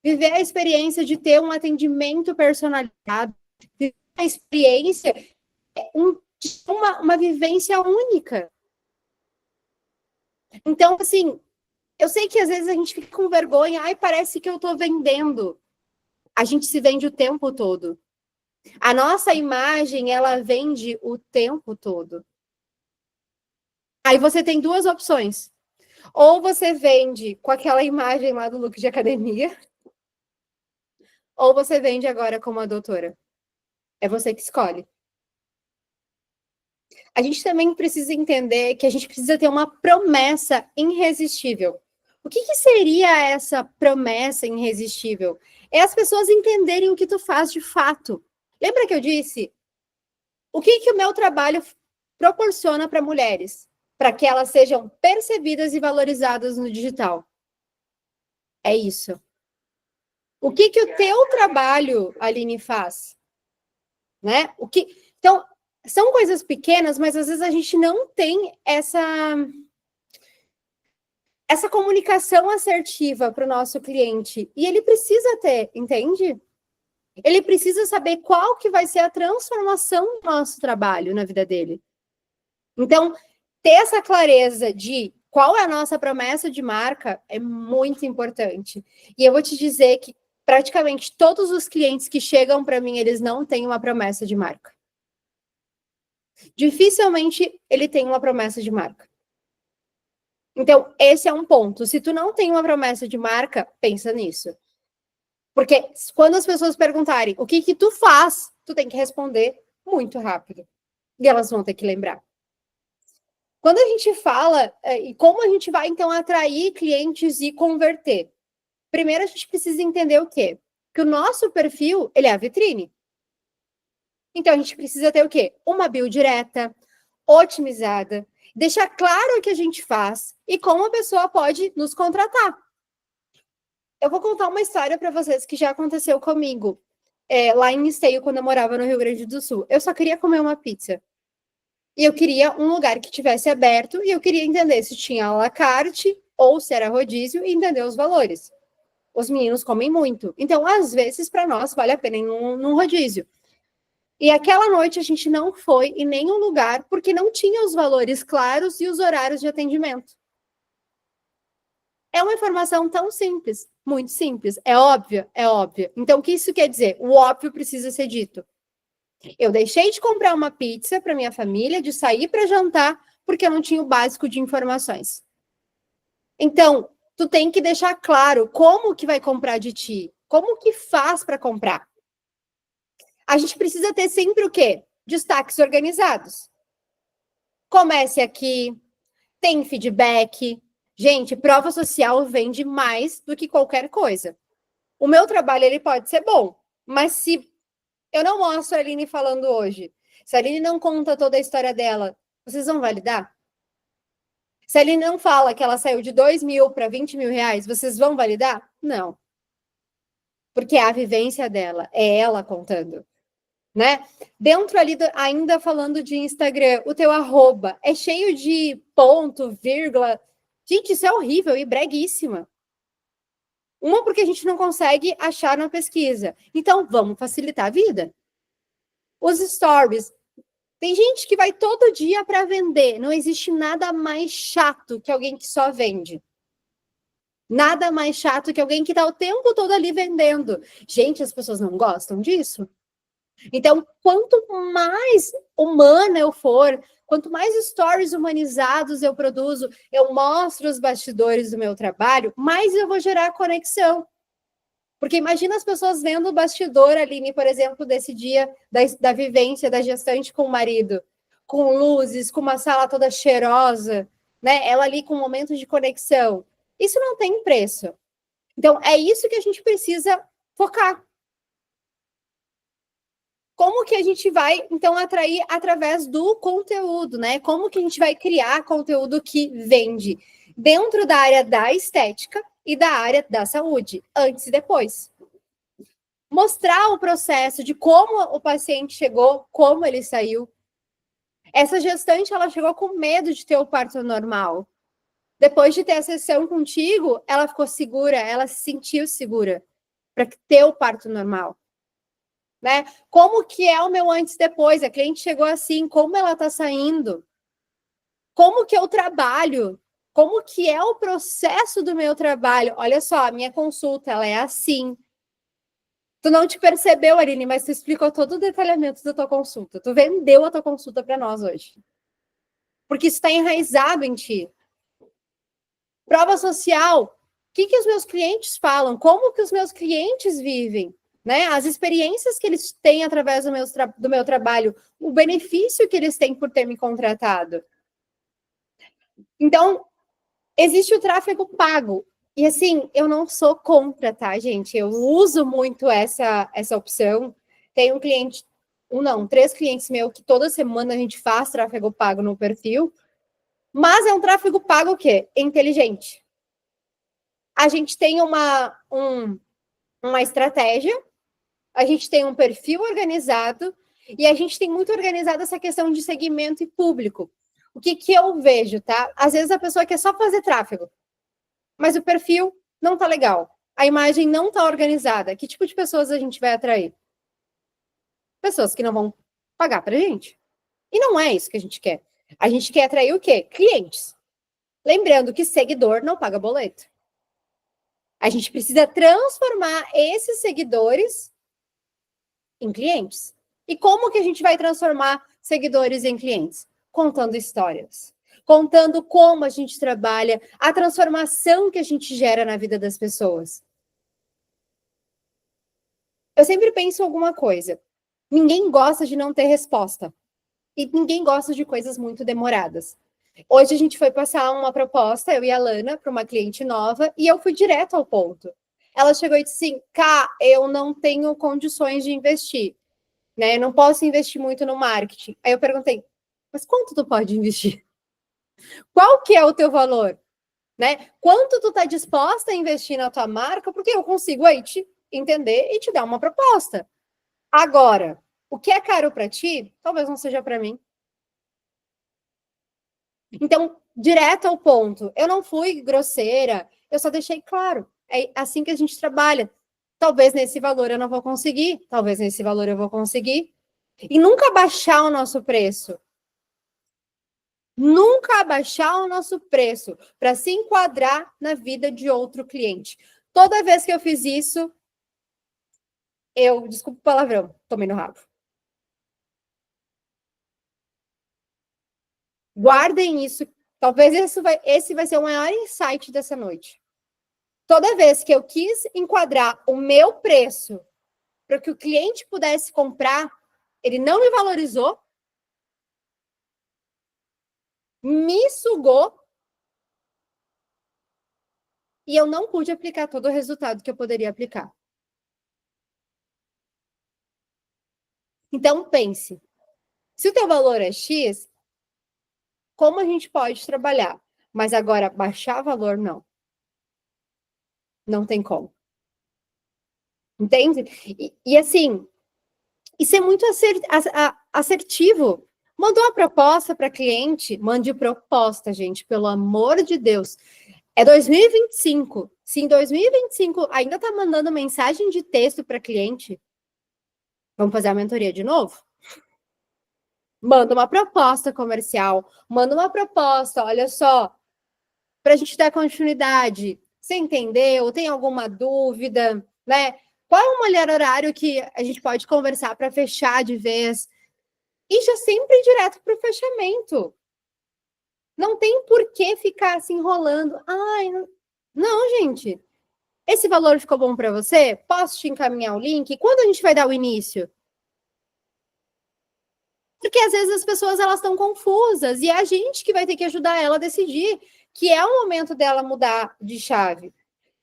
Viver a experiência de ter um atendimento personalizado, viver a experiência uma vivência única. Então, assim, eu sei que às vezes a gente fica com vergonha, ai, parece que eu estou vendendo. A gente se vende o tempo todo. A nossa imagem, ela vende o tempo todo. Aí você tem duas opções. Ou você vende com aquela imagem lá do look de academia, ou você vende agora como a doutora. É você que escolhe. A gente também precisa entender que a gente precisa ter uma promessa irresistível. O que seria essa promessa irresistível? É as pessoas entenderem o que tu faz de fato. Lembra que eu disse? O que o meu trabalho proporciona para mulheres? Para que elas sejam percebidas e valorizadas no digital. É isso. O que o teu trabalho, Aline, faz? Né? Então, são coisas pequenas, mas às vezes a gente não tem essa comunicação assertiva para o nosso cliente. E ele precisa ter, entende? Ele precisa saber qual que vai ser a transformação do nosso trabalho na vida dele. Então, ter essa clareza de qual é a nossa promessa de marca é muito importante. E eu vou te dizer que praticamente todos os clientes que chegam para mim, eles não têm uma promessa de marca. Dificilmente ele tem uma promessa de marca. Então, esse é um ponto. Se tu não tem uma promessa de marca, pensa nisso. Porque quando as pessoas perguntarem o que tu faz, tu tem que responder muito rápido. E elas vão ter que lembrar. Quando a gente fala e como a gente vai, então, atrair clientes e converter? Primeiro, a gente precisa entender o quê? Que o nosso perfil, ele é a vitrine. Então, a gente precisa ter o quê? Uma bio direta, otimizada, deixar claro o que a gente faz e como a pessoa pode nos contratar. Eu vou contar uma história para vocês que já aconteceu comigo, lá em Esteio, quando eu morava no Rio Grande do Sul. Eu só queria comer uma pizza. E eu queria um lugar que tivesse aberto e eu queria entender se tinha à la carte ou se era rodízio e entender os valores. Os meninos comem muito. Então, às vezes, para nós, vale a pena ir num rodízio. E aquela noite a gente não foi em nenhum lugar porque não tinha os valores claros e os horários de atendimento. É uma informação tão simples, muito simples. É óbvia? É óbvia. Então, o que isso quer dizer? O óbvio precisa ser dito. Eu deixei de comprar uma pizza para minha família, de sair para jantar, porque eu não tinha o básico de informações. Então, tu tem que deixar claro como que vai comprar de ti, como que faz para comprar. A gente precisa ter sempre o quê? Destaques organizados. Comece aqui, tem feedback. Gente, prova social vende mais do que qualquer coisa. O meu trabalho, ele pode ser bom, mas se eu não mostro a Aline falando hoje, se a Aline não conta toda a história dela, vocês vão validar? Se a Aline não fala que ela saiu de 2 mil para 20 mil reais, vocês vão validar? Não. Porque é a vivência dela, é ela contando. Né? Dentro ali, ainda falando de Instagram, o teu arroba é cheio de ponto, vírgula. Gente, isso é horrível e breguíssima. Uma, porque a gente não consegue achar na pesquisa. Então, vamos facilitar a vida. Os stories. Tem gente que vai todo dia para vender. Não existe nada mais chato que alguém que só vende. Nada mais chato que alguém que está o tempo todo ali vendendo. Gente, as pessoas não gostam disso. Então, quanto mais humana eu for, quanto mais stories humanizados eu produzo, eu mostro os bastidores do meu trabalho, mais eu vou gerar conexão. Porque imagina as pessoas vendo o bastidor, Aline, por exemplo, desse dia da vivência da gestante com o marido, com luzes, com uma sala toda cheirosa, né? Ela ali com momentos de conexão. Isso não tem preço. Então, é isso que a gente precisa focar. Como que a gente vai, então, atrair através do conteúdo, né? Como que a gente vai criar conteúdo que vende dentro da área da estética e da área da saúde, antes e depois. Mostrar o processo de como o paciente chegou, como ele saiu. Essa gestante, ela chegou com medo de ter o parto normal. Depois de ter a sessão contigo, ela ficou segura, ela se sentiu segura para ter o parto normal. Né? Como que é o meu antes e depois? A cliente chegou assim, como ela está saindo? Como que eu trabalho? Como que é o processo do meu trabalho? Olha só, a minha consulta, ela é assim. Tu não te percebeu, Aline, mas tu explicou todo o detalhamento da tua consulta. Tu vendeu a tua consulta para nós hoje. Porque isso está enraizado em ti. Prova social. O que os meus clientes falam? Como que os meus clientes vivem? Né? As experiências que eles têm através do meu trabalho, o benefício que eles têm por ter me contratado. Então, existe o tráfego pago. E assim, eu não sou contra, tá, gente? Eu uso muito essa opção. Tem um cliente, três clientes meus que toda semana a gente faz tráfego pago no perfil, mas é um tráfego pago o quê? Inteligente. A gente tem uma estratégia, a gente tem um perfil organizado e a gente tem muito organizado essa questão de segmento e público. O que eu vejo, tá? Às vezes a pessoa quer só fazer tráfego, mas o perfil não tá legal. A imagem não tá organizada. Que tipo de pessoas a gente vai atrair? Pessoas que não vão pagar pra gente. E não é isso que a gente quer. A gente quer atrair o quê? Clientes. Lembrando que seguidor não paga boleto. A gente precisa transformar esses seguidores em clientes. E como que a gente vai transformar seguidores em clientes? Contando histórias. Contando como a gente trabalha, a transformação que a gente gera na vida das pessoas. Eu sempre penso em alguma coisa. Ninguém gosta de não ter resposta. E ninguém gosta de coisas muito demoradas. Hoje a gente foi passar uma proposta, eu e a Lana, para uma cliente nova, e eu fui direto ao ponto. Ela chegou e disse assim, Cá, eu não tenho condições de investir, né? Eu não posso investir muito no marketing. Aí eu perguntei, mas quanto tu pode investir? Qual que é o teu valor? Né? Quanto tu tá disposta a investir na tua marca? Porque eu consigo aí te entender e te dar uma proposta. Agora, o que é caro para ti, talvez não seja para mim. Então, direto ao ponto. Eu não fui grosseira, eu só deixei claro. É assim que a gente trabalha. Talvez nesse valor eu não vou conseguir, talvez nesse valor eu vou conseguir. E nunca baixar o nosso preço. Nunca abaixar o nosso preço para se enquadrar na vida de outro cliente. Toda vez que eu fiz isso, desculpa o palavrão, tomei no rabo. Guardem isso. Talvez esse vai ser o maior insight dessa noite. Toda vez que eu quis enquadrar o meu preço para que o cliente pudesse comprar, ele não me valorizou, me sugou e eu não pude aplicar todo o resultado que eu poderia aplicar. Então, pense. Se o teu valor é X, como a gente pode trabalhar? Mas agora, baixar valor, não. Não tem como. Entende? E assim, isso é muito assertivo. Mandou a proposta para cliente? Mande proposta, gente, pelo amor de Deus. É 2025. Se em 2025 ainda está mandando mensagem de texto para cliente, vamos fazer a mentoria de novo? Manda uma proposta comercial, manda uma proposta, olha só, para a gente dar continuidade. Você entendeu? Tem alguma dúvida, né? Qual é o melhor horário que a gente pode conversar para fechar de vez? E já sempre direto para o fechamento. Não tem por que ficar se enrolando. Ai, não, gente. Esse valor ficou bom para você? Posso te encaminhar o link? Quando a gente vai dar o início? Porque às vezes as pessoas elas estão confusas e é a gente que vai ter que ajudar ela a decidir que é o momento dela mudar de chave.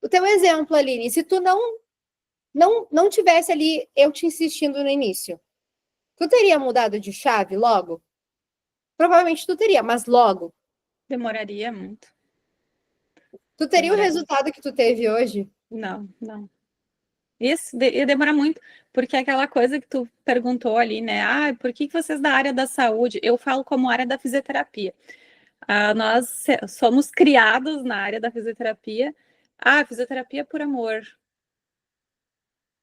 O teu exemplo, Aline, se tu não tivesse ali eu te insistindo no início, tu teria mudado de chave logo? Provavelmente tu teria, mas logo.
Demoraria muito.
Tu teria o resultado que tu teve hoje?
Não. Isso ia demorar muito, porque aquela coisa que tu perguntou ali, né? Ah, por que vocês da área da saúde? Eu falo como área da fisioterapia. Nós somos criados na área da fisioterapia. Fisioterapia por amor,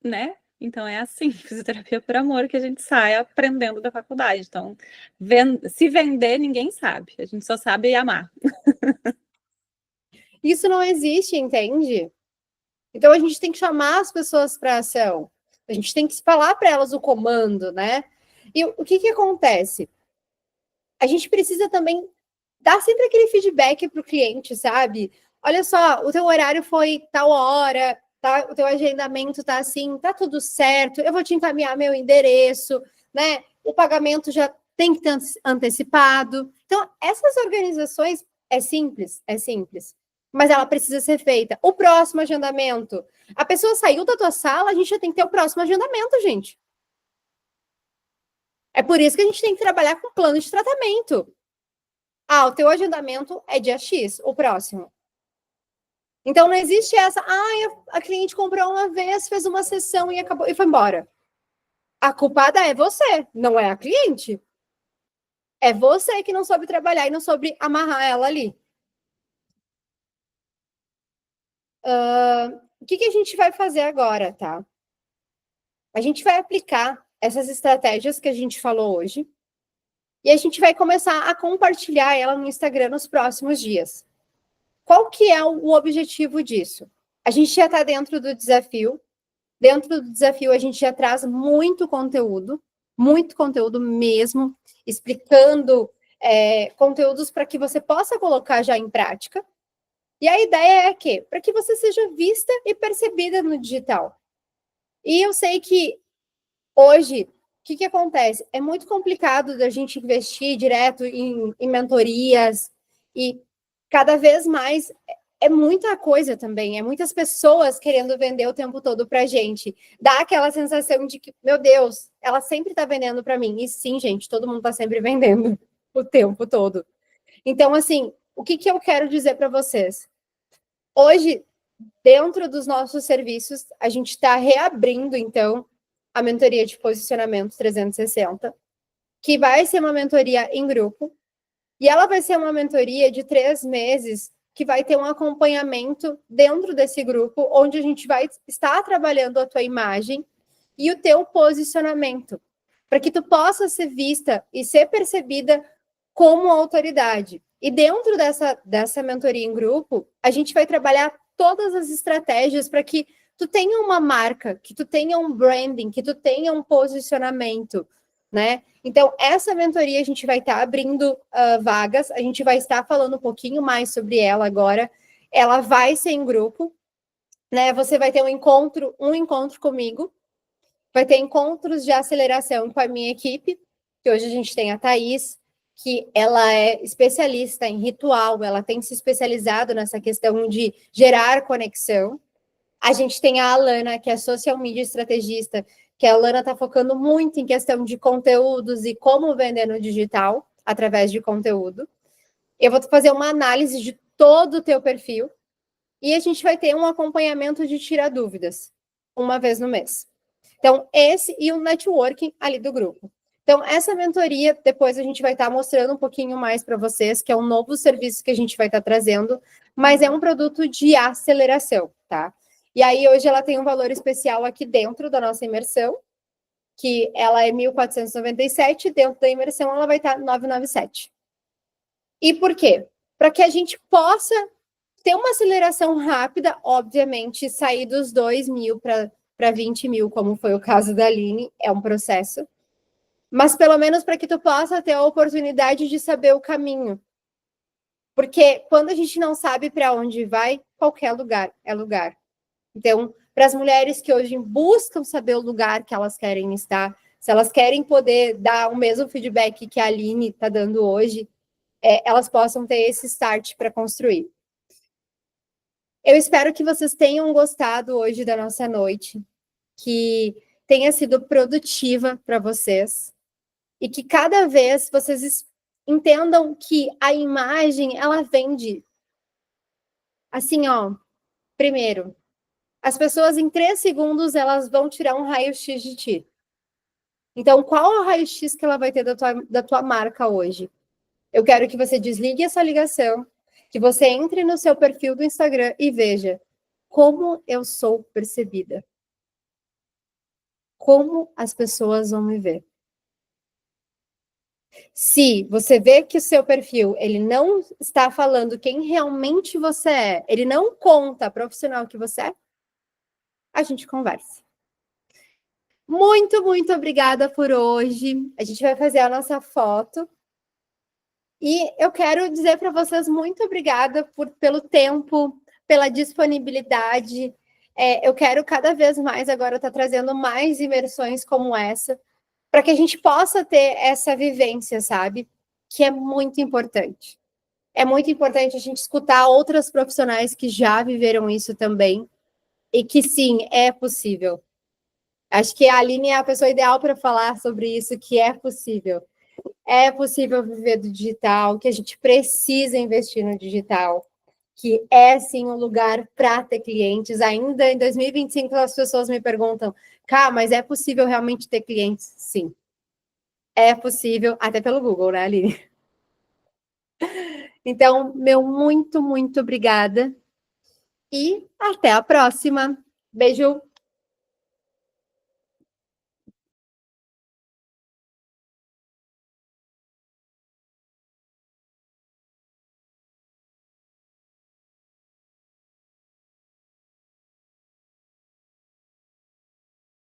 né? Então é assim, fisioterapia por amor que a gente sai aprendendo da faculdade. Então, se vender, ninguém sabe. A gente só sabe amar.
Isso não existe, entende? Então a gente tem que chamar as pessoas para ação. A gente tem que falar para elas o comando, né? E o que acontece? A gente precisa também dar sempre aquele feedback para o cliente, sabe? Olha só, o teu horário foi tal hora, tá? O teu agendamento tá assim, tá tudo certo. Eu vou te encaminhar meu endereço, né? O pagamento já tem que ter antecipado. Então, essas organizações é simples, é simples. mas ela precisa ser feita. O próximo agendamento. A pessoa saiu da tua sala, a gente já tem que ter o próximo agendamento, gente. É por isso que a gente tem que trabalhar com plano de tratamento. Ah, o teu agendamento é dia X, o próximo. Então não existe essa, a cliente comprou uma vez, fez uma sessão e acabou e foi embora. A culpada é você, não é a cliente. É você que não soube trabalhar e não soube amarrar ela ali. O que a gente vai fazer agora, tá? A gente vai aplicar essas estratégias que a gente falou hoje e a gente vai começar a compartilhar ela no Instagram nos próximos dias. Qual que é o objetivo disso? A gente já está dentro do desafio. Dentro do desafio, a gente já traz muito conteúdo mesmo, explicando conteúdos para que você possa colocar já em prática. E a ideia é que, para que você seja vista e percebida no digital. E eu sei que hoje, o que acontece? É muito complicado da gente investir direto em mentorias e cada vez mais é muita coisa também, é muitas pessoas querendo vender o tempo todo para a gente. Dá aquela sensação de que, meu Deus, ela sempre está vendendo para mim. E sim, gente, todo mundo está sempre vendendo o tempo todo. Então, assim, o que eu quero dizer para vocês? Hoje, dentro dos nossos serviços, a gente está reabrindo, então, a mentoria de posicionamento 360, que vai ser uma mentoria em grupo, e ela vai ser uma mentoria de 3 meses, que vai ter um acompanhamento dentro desse grupo, onde a gente vai estar trabalhando a tua imagem e o teu posicionamento, para que tu possa ser vista e ser percebida como autoridade. E dentro dessa mentoria em grupo, a gente vai trabalhar todas as estratégias para que tu tenha uma marca, que tu tenha um branding, que tu tenha um posicionamento, né? Então, essa mentoria a gente vai estar abrindo vagas, a gente vai estar falando um pouquinho mais sobre ela agora. Ela vai ser em grupo, né? Você vai ter um encontro comigo, vai ter encontros de aceleração com a minha equipe, que hoje a gente tem a Thaís, que ela é especialista em ritual, ela tem se especializado nessa questão de gerar conexão. A gente tem a Alana, que é social media estrategista, que a Alana está focando muito em questão de conteúdos e como vender no digital, através de conteúdo. Eu vou fazer uma análise de todo o teu perfil e a gente vai ter um acompanhamento de tirar dúvidas, uma vez no mês. Então, esse e o networking ali do grupo. Então, essa mentoria, depois a gente vai estar mostrando um pouquinho mais para vocês, que é um novo serviço que a gente vai estar trazendo, mas é um produto de aceleração, tá? E aí, hoje, ela tem um valor especial aqui dentro da nossa imersão, que ela é 1.497, dentro da imersão ela vai estar 997. E por quê? Para que a gente possa ter uma aceleração rápida, obviamente, sair dos 2.000 para 20 mil, como foi o caso da Aline, é um processo. Mas pelo menos para que tu possa ter a oportunidade de saber o caminho. Porque quando a gente não sabe para onde vai, qualquer lugar é lugar. Então, para as mulheres que hoje buscam saber o lugar que elas querem estar, se elas querem poder dar o mesmo feedback que a Aline está dando hoje, elas possam ter esse start para construir. Eu espero que vocês tenham gostado hoje da nossa noite, que tenha sido produtiva para vocês e que cada vez vocês entendam que a imagem, ela vende. Assim, ó, primeiro, as pessoas em 3 segundos, elas vão tirar um raio-x de ti. Então, qual é o raio-x que ela vai ter da tua marca hoje? Eu quero que você desligue essa ligação, que você entre no seu perfil do Instagram e veja como eu sou percebida. Como as pessoas vão me ver. Se você vê que o seu perfil, ele não está falando quem realmente você é, ele não conta a profissional que você é, a gente conversa. Muito, muito obrigada por hoje. A gente vai fazer a nossa foto. E eu quero dizer para vocês muito obrigada pelo tempo, pela disponibilidade. Eu quero cada vez mais agora estar trazendo mais imersões como essa, para que a gente possa ter essa vivência, sabe? Que é muito importante. é muito importante a gente escutar outras profissionais que já viveram isso também, e que sim, é possível. Acho que a Aline é a pessoa ideal para falar sobre isso, que é possível. É possível viver do digital, que a gente precisa investir no digital, que é sim um lugar para ter clientes. Ainda em 2025, as pessoas me perguntam, Cá, mas é possível realmente ter clientes? Sim. É possível, até pelo Google, né, Aline? Então, meu muito, muito obrigada. E até a próxima. Beijo!